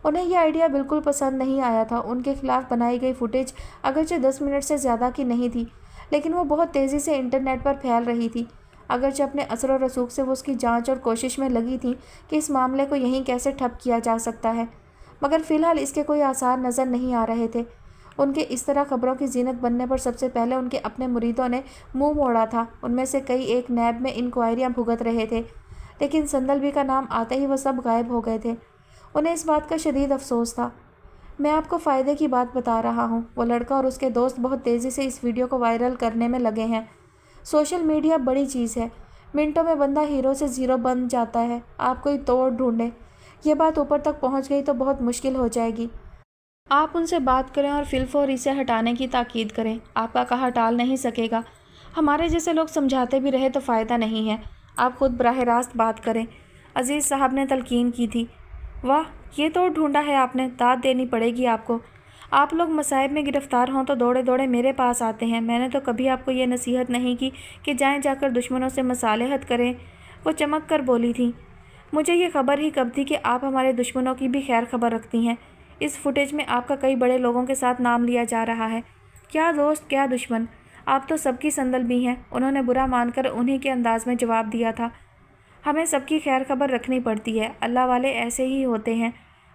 Speaker 1: انہیں یہ آئیڈیا بالکل پسند نہیں آیا تھا۔ ان کے خلاف بنائی گئی فوٹیج اگرچہ 10 منٹ سے زیادہ کی نہیں تھی، لیکن وہ بہت تیزی سے انٹرنیٹ پر پھیل رہی تھی۔ اگرچہ اپنے اثر و رسوخ سے وہ اس کی جانچ اور کوشش میں لگی تھی کہ اس معاملے کو یہیں کیسے ٹھپ کیا جا سکتا ہے، مگر فی الحال اس کے کوئی آثار نظر نہیں آ رہے تھے۔ ان کے اس طرح خبروں کی زینت بننے پر سب سے پہلے ان کے اپنے مریدوں نے منہ موڑا تھا۔ ان میں سے کئی ایک نیب میں انکوائریاں بھگت رہے تھے، لیکن سندلبی کا نام آتے ہی وہ سب غائب ہو گئے تھے۔ انہیں اس بات کا شدید افسوس تھا۔ میں آپ کو فائدے کی بات بتا رہا ہوں۔ وہ لڑکا اور اس کے دوست بہت تیزی سے اس ویڈیو کو وائرل کرنے میں لگے ہیں۔ سوشل میڈیا بڑی چیز ہے، منٹوں میں بندہ ہیرو سے زیرو بن جاتا ہے۔ آپ کوئی توڑ ڈھونڈیں، یہ بات اوپر تک پہنچ گئی تو بہت مشکل ہو جائے گی۔ آپ ان سے بات کریں اور فی الفور اسے ہٹانے کی تاکید کریں۔ آپ کا کہا ٹال نہیں سکے گا۔ ہمارے جیسے لوگ سمجھاتے بھی رہے تو فائدہ نہیں ہے، آپ خود براہ راست بات کریں، عزیز صاحب نے تلقین کی تھی۔ واہ، یہ تو ڈھونڈا ہے آپ نے، داد دینی پڑے گی آپ کو۔ آپ لوگ مصائب میں گرفتار ہوں تو دوڑے دوڑے میرے پاس آتے ہیں۔ میں نے تو کبھی آپ کو یہ نصیحت نہیں کی کہ جائیں جا کر دشمنوں سے مصالحت کریں۔ وہ چمک کر بولی تھی۔ مجھے یہ خبر ہی کب تھی کہ آپ ہمارے دشمنوں کی بھی خیر خبر رکھتی ہیں۔ اس فوٹیج میں آپ کا کئی بڑے لوگوں کے ساتھ نام لیا جا رہا ہے۔ کیا دوست کیا دشمن، آپ تو سب کی سندلبی ہیں، انہوں نے برا مان کر انہی کے انداز میں جواب دیا تھا۔ ہمیں سب کی خیر خبر رکھنی پڑتی ہے، اللہ والے ایسے ہی ہوتے ہیں۔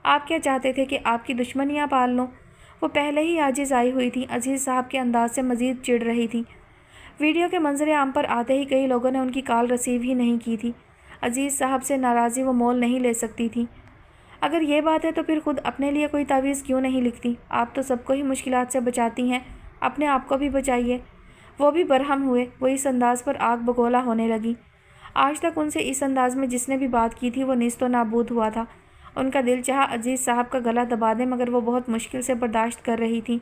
Speaker 1: آپ کیا چاہتے تھے کہ آپ کی دشمنیاں پال لوں؟ وہ پہلے ہی عاجز آئی ہوئی تھی، عزیز صاحب کے انداز سے مزید چڑ رہی تھی۔ ویڈیو کے منظر عام پر آتے ہی کئی لوگوں نے ان کی کال ریسیو ہی نہیں کی تھی۔ عزیز صاحب سے ناراضی وہ مول نہیں لے سکتی تھی۔ اگر یہ بات ہے تو پھر خود اپنے لیے کوئی تعویذ کیوں نہیں لکھتی؟ آپ تو سب کو ہی مشکلات سے بچاتی ہیں، اپنے آپ کو بھی بچائیے۔ وہ بھی برہم ہوئے، وہ اس انداز پر آگ بگولا ہونے لگی۔ آج تک ان سے اس انداز میں جس نے بھی بات کی تھی وہ نیست و نابود ہوا تھا۔ ان کا دل چاہا عزیز صاحب کا گلا دبا دیں، مگر وہ بہت مشکل سے برداشت کر رہی تھی۔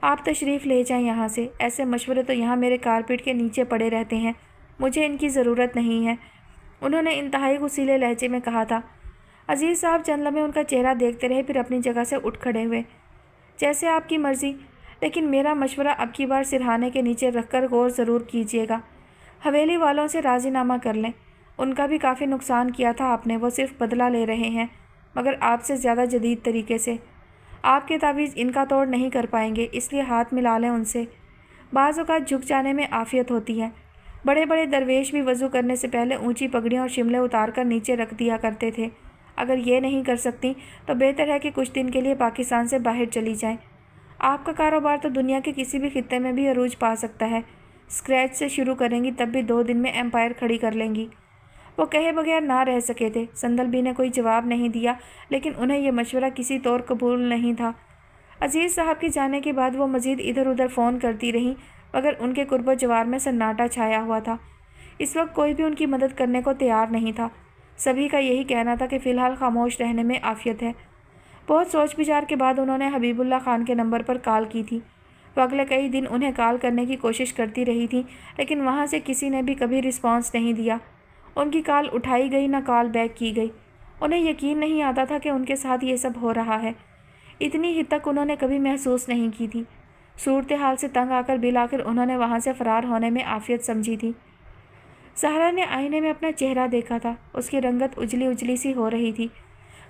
Speaker 1: آپ تشریف لے جائیں یہاں سے، ایسے مشورے تو یہاں میرے کارپیٹ کے نیچے پڑے رہتے ہیں، مجھے ان کی ضرورت نہیں ہے، انہوں نے انتہائی غصیلے لہجے میں کہا تھا۔ عزیز صاحب چند لمحے ان کا چہرہ دیکھتے رہے، پھر اپنی جگہ سے اٹھ کھڑے ہوئے۔ جیسے آپ کی مرضی، لیکن میرا مشورہ اب کی بار سرہانے کے نیچے رکھ کر غور ضرور کیجیے گا۔ حویلی والوں سے راضی نامہ کر لیں، ان کا بھی کافی نقصان کیا تھا آپ نے، وہ صرف بدلہ لے رہے ہیں، مگر آپ سے زیادہ جدید طریقے سے۔ آپ کے تعویذ ان کا توڑ نہیں کر پائیں گے، اس لیے ہاتھ ملا لیں ان سے۔ بعض اوقات جھک جانے میں عافیت ہوتی ہے۔ بڑے بڑے درویش بھی وضو کرنے سے پہلے اونچی پگڑیاں اور شملے اتار کر نیچے رکھ دیا کرتے تھے۔ اگر یہ نہیں کر سکتی تو بہتر ہے کہ کچھ دن کے لیے پاکستان سے باہر چلی جائیں۔ آپ کا کاروبار تو دنیا کے کسی بھی خطے میں بھی عروج پا سکتا ہے۔ اسکریچ سے شروع کریں گی تب بھی 2 دن میں امپائر کھڑی کر لیں گی۔ وہ کہے بغیر نہ رہ سکے تھے۔ سندلبی نے کوئی جواب نہیں دیا، لیکن انہیں یہ مشورہ کسی طور قبول نہیں تھا۔ عزیز صاحب کے جانے کے بعد وہ مزید ادھر ادھر فون کرتی رہیں، مگر ان کے قرب و جوار میں سناٹا چھایا ہوا تھا۔ اس وقت کوئی بھی ان کی مدد کرنے کو تیار نہیں تھا۔ سبھی کا یہی کہنا تھا کہ فی الحال خاموش رہنے میں عافیت ہے۔ بہت سوچ بچار کے بعد انہوں نے حبیب اللہ خان کے نمبر پر کال کی تھی۔ وہ اگلے کئی دن انہیں کال کرنے کی کوشش کرتی رہی تھی، لیکن وہاں سے کسی نے بھی کبھی رسپانس نہیں دیا۔ ان کی کال اٹھائی گئی نہ کال بیک کی گئی۔ انہیں یقین نہیں آتا تھا کہ ان کے ساتھ یہ سب ہو رہا ہے۔ اتنی حد تک انہوں نے کبھی محسوس نہیں کی تھی۔ صورتحال سے تنگ آ کر بالآخر انہوں نے وہاں سے فرار ہونے میں عافیت سمجھی تھی۔ سہرا نے آئینے میں اپنا چہرہ دیکھا تھا، اس کی رنگت اجلی اجلی سی ہو رہی تھی۔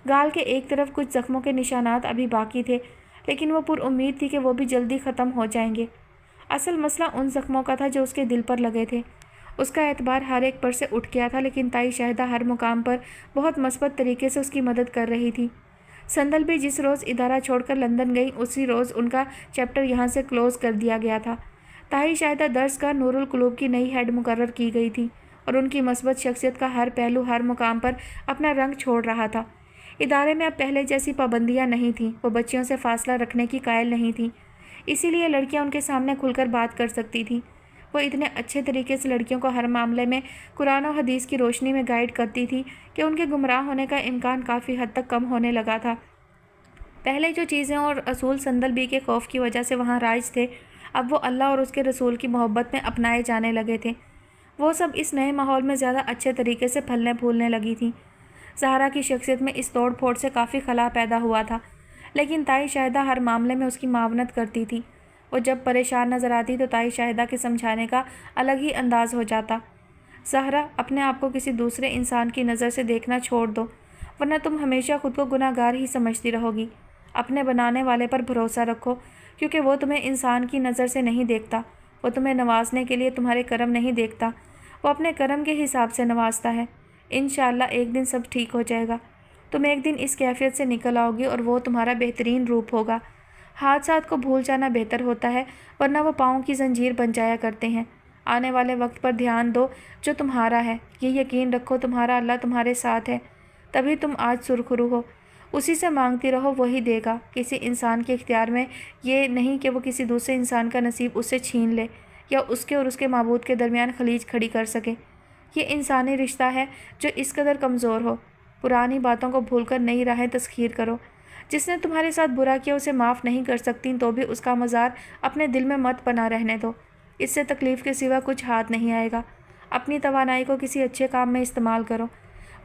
Speaker 1: گال کے ایک طرف کچھ زخموں کے نشانات ابھی باقی تھے، لیکن وہ پر امید تھی کہ وہ بھی جلدی ختم ہو جائیں گے۔ اصل مسئلہ ان زخموں کا تھا جو اس کے دل پر لگے تھے۔ اس کا اعتبار ہر ایک پر سے اٹھ گیا تھا، لیکن تائی شاہدہ ہر مقام پر بہت مثبت طریقے سے اس کی مدد کر رہی تھی۔ سندلبی جس روز ادارہ چھوڑ کر لندن گئی، اسی روز ان کا چیپٹر یہاں سے کلوز کر دیا گیا تھا۔ تائی شاہدہ درس کا نور القلوب کی نئی ہیڈ مقرر کی گئی تھی، اور ان کی مثبت شخصیت کا ہر پہلو ہر مقام پر اپنا رنگ چھوڑ رہا تھا۔ ادارے میں اب پہلے جیسی پابندیاں نہیں تھیں، وہ بچیوں سے فاصلہ رکھنے کی قائل نہیں تھیں، اسی لیے لڑکیاں ان کے سامنے کھل کر بات کر سکتی تھیں۔ وہ اتنے اچھے طریقے سے لڑکیوں کو ہر معاملے میں قرآن و حدیث کی روشنی میں گائیڈ کرتی تھی کہ ان کے گمراہ ہونے کا امکان کافی حد تک کم ہونے لگا تھا۔ پہلے جو چیزیں اور اصول سندلبی کے خوف کی وجہ سے وہاں رائج تھے، اب وہ اللہ اور اس کے رسول کی محبت میں اپنائے جانے لگے تھے۔ وہ سب اس نئے ماحول میں زیادہ اچھے طریقے سے پھلنے پھولنے لگی تھیں۔ زہرا کی شخصیت میں اس توڑ پھوڑ سے کافی خلا پیدا ہوا تھا، لیکن تائی شاہدہ ہر معاملے میں اس کی معاونت کرتی تھی۔ وہ جب پریشان نظر آتی تو تائی شاہدہ کے سمجھانے کا الگ ہی انداز ہو جاتا۔ زہرا، اپنے آپ کو کسی دوسرے انسان کی نظر سے دیکھنا چھوڑ دو، ورنہ تم ہمیشہ خود کو گناہ گار ہی سمجھتی رہو گی۔ اپنے بنانے والے پر بھروسہ رکھو، کیونکہ وہ تمہیں انسان کی نظر سے نہیں دیکھتا، وہ تمہیں نوازنے کے لیے تمہارے کرم نہیں دیکھتا، وہ اپنے کرم کے حساب سے نوازتا ہے۔ انشاءاللہ ایک دن سب ٹھیک ہو جائے گا، تم ایک دن اس کیفیت سے نکل آؤ گی اور وہ تمہارا بہترین روپ ہوگا۔ حادثات کو بھول جانا بہتر ہوتا ہے، ورنہ وہ پاؤں کی زنجیر بن جایا کرتے ہیں۔ آنے والے وقت پر دھیان دو جو تمہارا ہے، یہ یقین رکھو تمہارا اللہ تمہارے ساتھ ہے، تبھی تم آج سرخرو ہو۔ اسی سے مانگتی رہو، وہی دے گا۔ کسی انسان کے اختیار میں یہ نہیں کہ وہ کسی دوسرے انسان کا نصیب اس سے چھین لے یا اس کے اور اس کے معبود کے درمیان خلیج کھڑی کر سکے۔ یہ انسانی رشتہ ہے جو اس قدر کمزور ہو۔ پرانی باتوں کو بھول کر نئی راہیں تسخیر کرو۔ جس نے تمہارے ساتھ برا کیا اسے معاف نہیں کر سکتی تو بھی اس کا مزار اپنے دل میں مت بنا رہنے دو، اس سے تکلیف کے سوا کچھ ہاتھ نہیں آئے گا۔ اپنی توانائی کو کسی اچھے کام میں استعمال کرو۔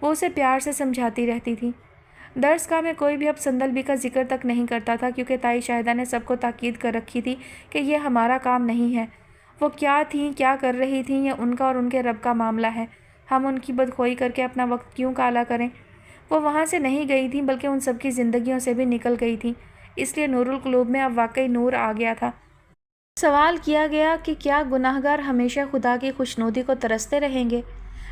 Speaker 1: وہ اسے پیار سے سمجھاتی رہتی تھی۔ درس گاہ میں کوئی بھی اب سندل بی کا ذکر تک نہیں کرتا تھا، کیونکہ تائی شاہدہ نے سب کو تاکید کر رکھی تھی کہ یہ ہمارا کام نہیں ہے۔ وہ کیا تھیں، کیا کر رہی تھیں، یہ ان کا اور ان کے رب کا معاملہ ہے۔ ہم ان کی بدخوائی کر کے اپنا وقت کیوں کالا کریں؟ وہ وہاں سے نہیں گئی تھیں بلکہ ان سب کی زندگیوں سے بھی نکل گئی تھیں، اس لیے نور القلوب میں اب واقعی نور آ گیا تھا۔ سوال کیا گیا کہ کیا گناہگار ہمیشہ خدا کی خوشنودی کو ترستے رہیں گے؟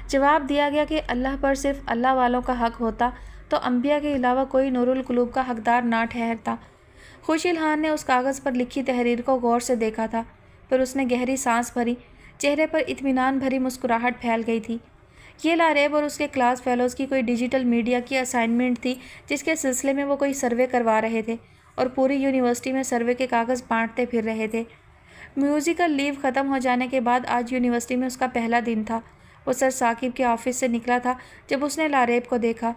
Speaker 1: جواب دیا گیا کہ اللہ پر صرف اللہ والوں کا حق ہوتا تو انبیاء کے علاوہ کوئی نور القلوب کا حقدار نہ ٹھہرتا۔ خوشی الحان نے اس کاغذ پر لکھی تحریر کو غور سے دیکھا تھا، پھر اس نے گہری سانس بھری، چہرے پر اطمینان بھری مسکراہٹ پھیل گئی تھی۔ یہ لاریب اور اس کے کلاس فیلوز کی کوئی ڈیجیٹل میڈیا کی اسائنمنٹ تھی جس کے سلسلے میں وہ کوئی سروے کروا رہے تھے اور پوری یونیورسٹی میں سروے کے کاغذ بانٹتے پھر رہے تھے۔ میوزیکل لیو ختم ہو جانے کے بعد آج یونیورسٹی میں اس کا پہلا دن تھا۔ وہ سر ثاقب کے آفس سے نکلا تھا جب اس نے لاریب کو دیکھا۔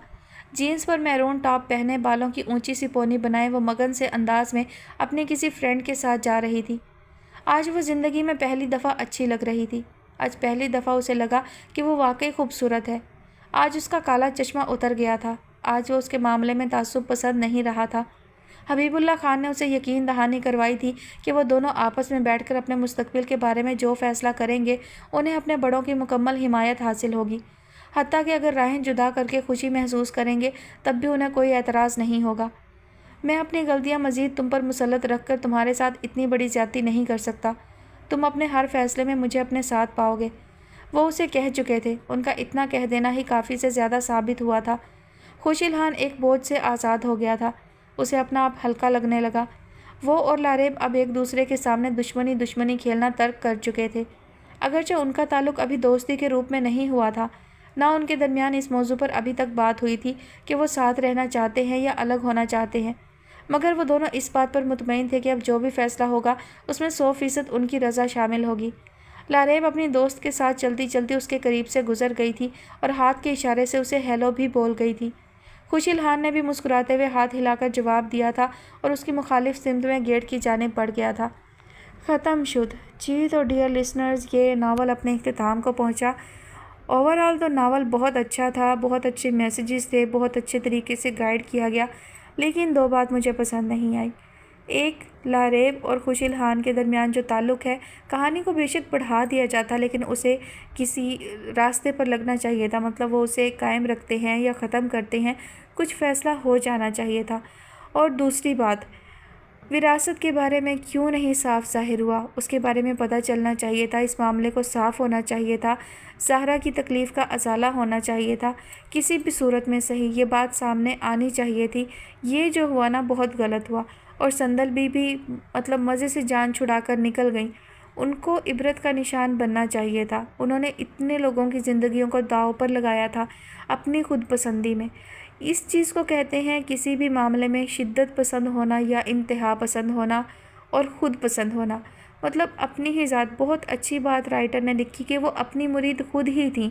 Speaker 1: جینس پر میرون ٹاپ پہنے، بالوں کی اونچی سی پونی بنائے وہ مگن سے انداز میں اپنے کسی فرینڈ کے ساتھ جا رہی تھی۔ آج وہ زندگی میں پہلی دفعہ اچھی لگ رہی تھی۔ آج پہلی دفعہ اسے لگا کہ وہ واقعی خوبصورت ہے۔ آج اس کا کالا چشمہ اتر گیا تھا۔ آج وہ اس کے معاملے میں تعصب پسند نہیں رہا تھا۔ حبیب اللہ خان نے اسے یقین دہانی کروائی تھی کہ وہ دونوں آپس میں بیٹھ کر اپنے مستقبل کے بارے میں جو فیصلہ کریں گے انہیں اپنے بڑوں کی مکمل حمایت حاصل ہوگی، حتیٰ کہ اگر راہیں جدا کر کے خوشی محسوس کریں گے تب بھی انہیں کوئی اعتراض نہیں ہوگا۔ میں اپنی غلطیاں مزید تم پر مسلط رکھ کر تمہارے ساتھ اتنی بڑی زیادتی نہیں کر سکتا۔ تم اپنے ہر فیصلے میں مجھے اپنے ساتھ پاؤ گے۔ وہ اسے کہہ چکے تھے، ان کا اتنا کہہ دینا ہی کافی سے زیادہ ثابت ہوا تھا۔ خوشی الحان ایک بوجھ سے آزاد ہو گیا تھا، اسے اپنا آپ ہلکا لگنے لگا۔ وہ اور لاریب اب ایک دوسرے کے سامنے دشمنی کھیلنا ترک کر چکے تھے، اگرچہ ان کا تعلق ابھی دوستی کے روپ میں نہیں ہوا تھا، نہ ان کے درمیان اس موضوع پر ابھی تک بات ہوئی تھی کہ وہ ساتھ رہنا چاہتے ہیں یا الگ ہونا چاہتے ہیں، مگر وہ دونوں اس بات پر مطمئن تھے کہ اب جو بھی فیصلہ ہوگا اس میں 100% ان کی رضا شامل ہوگی۔ لاریب اپنی دوست کے ساتھ چلتی چلتی اس کے قریب سے گزر گئی تھی اور ہاتھ کے اشارے سے اسے ہیلو بھی بول گئی تھی۔ خوشی الحان نے بھی مسکراتے ہوئے ہاتھ ہلا کر جواب دیا تھا اور اس کی مخالف سمت میں گیٹ کی جانب بڑھ گیا تھا۔ ختم شد۔ جی تو ڈیئر لسنرز، یہ ناول اپنے اختتام کو پہنچا۔ اوورآل تو ناول بہت اچھا تھا، بہت اچھے میسیجز تھے، بہت اچھے طریقے سے گائیڈ کیا گیا، لیکن دو بات مجھے پسند نہیں آئی۔ ایک، لاریب اور خوشی الحان کے درمیان جو تعلق ہے، کہانی کو بے شک بڑھا دیا جاتا لیکن اسے کسی راستے پر لگنا چاہیے تھا، مطلب وہ اسے قائم رکھتے ہیں یا ختم کرتے ہیں، کچھ فیصلہ ہو جانا چاہیے تھا۔ اور دوسری بات، وراثت کے بارے میں کیوں نہیں صاف ظاہر ہوا، اس کے بارے میں پتہ چلنا چاہیے تھا، اس معاملے کو صاف ہونا چاہیے تھا، زہرا کی تکلیف کا ازالہ ہونا چاہیے تھا، کسی بھی صورت میں صحیح یہ بات سامنے آنی چاہیے تھی۔ یہ جو ہوا نا بہت غلط ہوا، اور سندل بی بھی مطلب مزے سے جان چھڑا کر نکل گئیں۔ ان کو عبرت کا نشان بننا چاہیے تھا، انہوں نے اتنے لوگوں کی زندگیوں کو داؤ پر لگایا تھا اپنی خود پسندی میں۔ اس چیز کو کہتے ہیں کسی بھی معاملے میں شدت پسند ہونا یا انتہا پسند ہونا اور خود پسند ہونا، مطلب اپنی ہی ذات۔ بہت اچھی بات رائٹر نے لکھی کہ وہ اپنی مرید خود ہی تھیں۔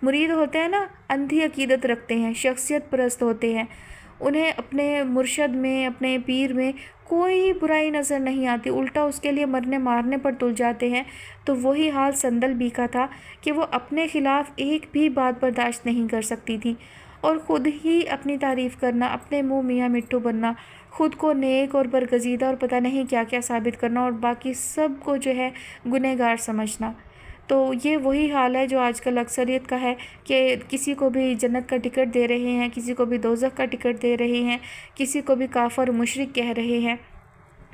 Speaker 1: مرید ہوتے ہیں نا، اندھی عقیدت رکھتے ہیں، شخصیت پرست ہوتے ہیں، انہیں اپنے مرشد میں، اپنے پیر میں کوئی برائی نظر نہیں آتی، الٹا اس کے لیے مرنے مارنے پر تل جاتے ہیں۔ تو وہی حال سندل بی کا تھا کہ وہ اپنے خلاف ایک بھی بات برداشت نہیں کر سکتی تھی، اور خود ہی اپنی تعریف کرنا، اپنے منہ میاں مٹھو بننا، خود کو نیک اور برگزیدہ اور پتہ نہیں کیا کیا ثابت کرنا، اور باقی سب کو جو ہے گنہگار سمجھنا۔ تو یہ وہی حال ہے جو آج کل اکثریت کا ہے کہ کسی کو بھی جنت کا ٹکٹ دے رہے ہیں، کسی کو بھی دوزخ کا ٹکٹ دے رہے ہیں، کسی کو بھی کافر و مشرک کہہ رہے ہیں۔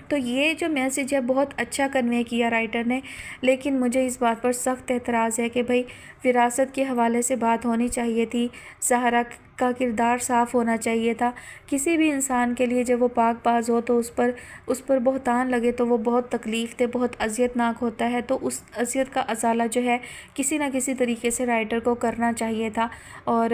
Speaker 1: تو یہ جو میسیج ہے بہت اچھا کنوے کیا رائٹر نے، لیکن مجھے اس بات پر سخت اعتراض ہے کہ بھئی وراثت کے حوالے سے بات ہونی چاہیے تھی، زہرا کا کردار صاف ہونا چاہیے تھا۔ کسی بھی انسان کے لیے جب وہ پاک باز ہو تو اس پر بہتان لگے تو وہ بہت تکلیف دہ، بہت اذیت ناک ہوتا ہے، تو اس اذیت کا ازالہ جو ہے کسی نہ کسی طریقے سے رائٹر کو کرنا چاہیے تھا، اور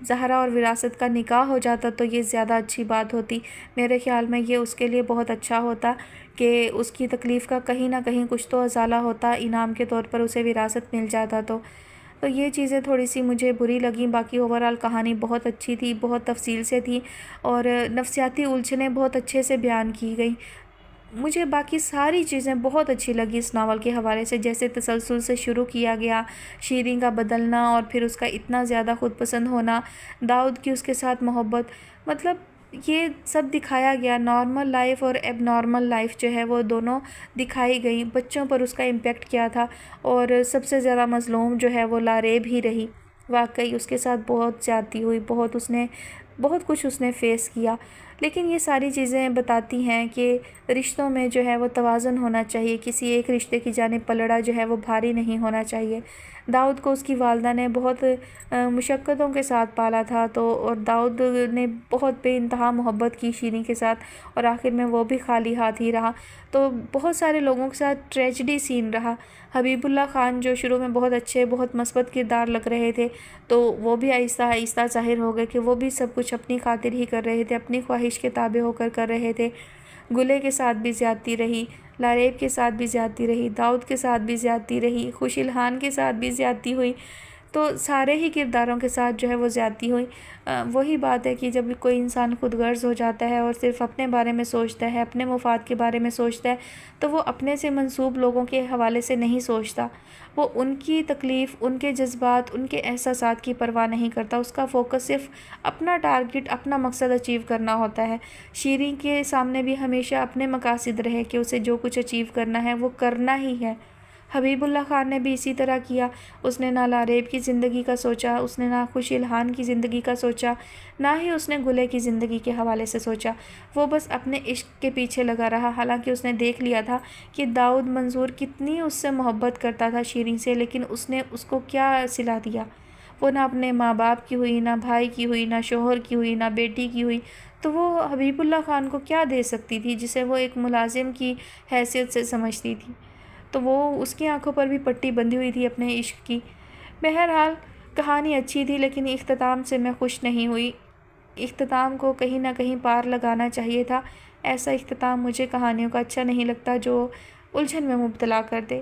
Speaker 1: زہرا اور وراثت کا نکاح ہو جاتا تو یہ زیادہ اچھی بات ہوتی۔ میرے خیال میں یہ اس کے لیے بہت اچھا ہوتا کہ اس کی تکلیف کا کہیں نہ کہیں کچھ تو ازالہ ہوتا، انعام کے طور پر اسے وراثت مل جاتا۔ تو یہ چیزیں تھوڑی سی مجھے بری لگیں۔ باقی اوورآل کہانی بہت اچھی تھی، بہت تفصیل سے تھی، اور نفسیاتی الجھنیں بہت اچھے سے بیان کی گئیں۔ مجھے باقی ساری چیزیں بہت اچھی لگی اس ناول کے حوالے سے، جیسے تسلسل سے شروع کیا گیا، شیریں کا بدلنا اور پھر اس کا اتنا زیادہ خود پسند ہونا، داؤد کی اس کے ساتھ محبت، مطلب یہ سب دکھایا گیا۔ نارمل لائف اور ایب نارمل لائف جو ہے وہ دونوں دکھائی گئی، بچوں پر اس کا امپیکٹ کیا تھا، اور سب سے زیادہ مظلوم جو ہے وہ لاریب ہی رہی۔ واقعی اس کے ساتھ بہت زیادتی ہوئی، بہت کچھ اس نے فیس کیا، لیکن یہ ساری چیزیں بتاتی ہیں کہ رشتوں میں جو ہے وہ توازن ہونا چاہیے، کسی ایک رشتے کی جانب پلڑا جو ہے وہ بھاری نہیں ہونا چاہیے۔ داؤد کو اس کی والدہ نے بہت مشقتوں کے ساتھ پالا تھا، اور داؤد نے بہت بے انتہا محبت کی شیریں کے ساتھ، اور آخر میں وہ بھی خالی ہاتھ ہی رہا۔ تو بہت سارے لوگوں کے ساتھ ٹریجڈی سین رہا۔ حبیب اللہ خان جو شروع میں بہت اچھے، بہت مثبت کردار لگ رہے تھے، تو وہ بھی آہستہ آہستہ ظاہر ہو گئے کہ وہ بھی سب کچھ اپنی خاطر ہی کر رہے تھے، اپنی خواہش کے تابع ہو کر رہے تھے۔ گلے کے ساتھ بھی زیادتی رہی، لاریب کے ساتھ بھی زیادتی رہی، داؤد کے ساتھ بھی زیادتی رہی، خوش الحان کے ساتھ بھی زیادتی ہوئی، تو سارے ہی کرداروں کے ساتھ جو ہے وہ زیادتی ہوئی۔ وہی بات ہے کہ جب کوئی انسان خود غرض ہو جاتا ہے اور صرف اپنے بارے میں سوچتا ہے، اپنے مفاد کے بارے میں سوچتا ہے، تو وہ اپنے سے منسوب لوگوں کے حوالے سے نہیں سوچتا، وہ ان کی تکلیف، ان کے جذبات، ان کے احساسات کی پرواہ نہیں کرتا۔ اس کا فوکس صرف اپنا ٹارگٹ، اپنا مقصد اچیو کرنا ہوتا ہے۔ شیریں کے سامنے بھی ہمیشہ اپنے مقاصد رہے کہ اسے جو کچھ اچیو کرنا ہے وہ کرنا ہی ہے۔ حبیب اللہ خان نے بھی اسی طرح کیا، اس نے نہ لاریب کی زندگی کا سوچا، اس نے نہ خوش الحان کی زندگی کا سوچا، نہ ہی اس نے گلے کی زندگی کے حوالے سے سوچا، وہ بس اپنے عشق کے پیچھے لگا رہا۔ حالانکہ اس نے دیکھ لیا تھا کہ داؤد منظور کتنی اس سے محبت کرتا تھا شیریں سے، لیکن اس نے اس کو کیا صلہ دیا؟ وہ نہ اپنے ماں باپ کی ہوئی، نہ بھائی کی ہوئی، نہ شوہر کی ہوئی، نہ بیٹی کی ہوئی، تو وہ حبیب اللہ خان کو کیا دے سکتی تھی جسے وہ ایک ملازم کی حیثیت سے سمجھتی تھی؟ تو وہ اس کی آنکھوں پر بھی پٹی بندھی ہوئی تھی اپنے عشق کی۔ بہرحال کہانی اچھی تھی، لیکن اختتام سے میں خوش نہیں ہوئی۔ اختتام کو کہیں نہ کہیں پار لگانا چاہیے تھا۔ ایسا اختتام مجھے کہانیوں کا اچھا نہیں لگتا جو الجھن میں مبتلا کر دے۔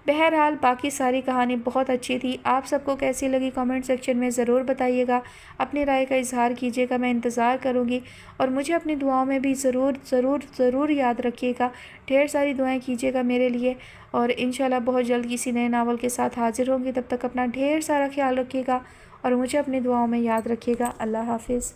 Speaker 1: بہرحال باقی ساری کہانی بہت اچھی تھی۔ آپ سب کو کیسی لگی کامنٹ سیکشن میں ضرور بتائیے گا، اپنی رائے کا اظہار کیجیے گا، میں انتظار کروں گی، اور مجھے اپنی دعاؤں میں بھی ضرور یاد رکھیے گا۔ ڈھیر ساری دعائیں کیجیے گا میرے لیے، اور انشاءاللہ بہت جلد کسی نئے ناول کے ساتھ حاضر ہوں گی۔ تب تک اپنا ڈھیر سارا خیال رکھیے گا اور مجھے اپنی دعاؤں میں یاد رکھیے گا۔ اللہ حافظ۔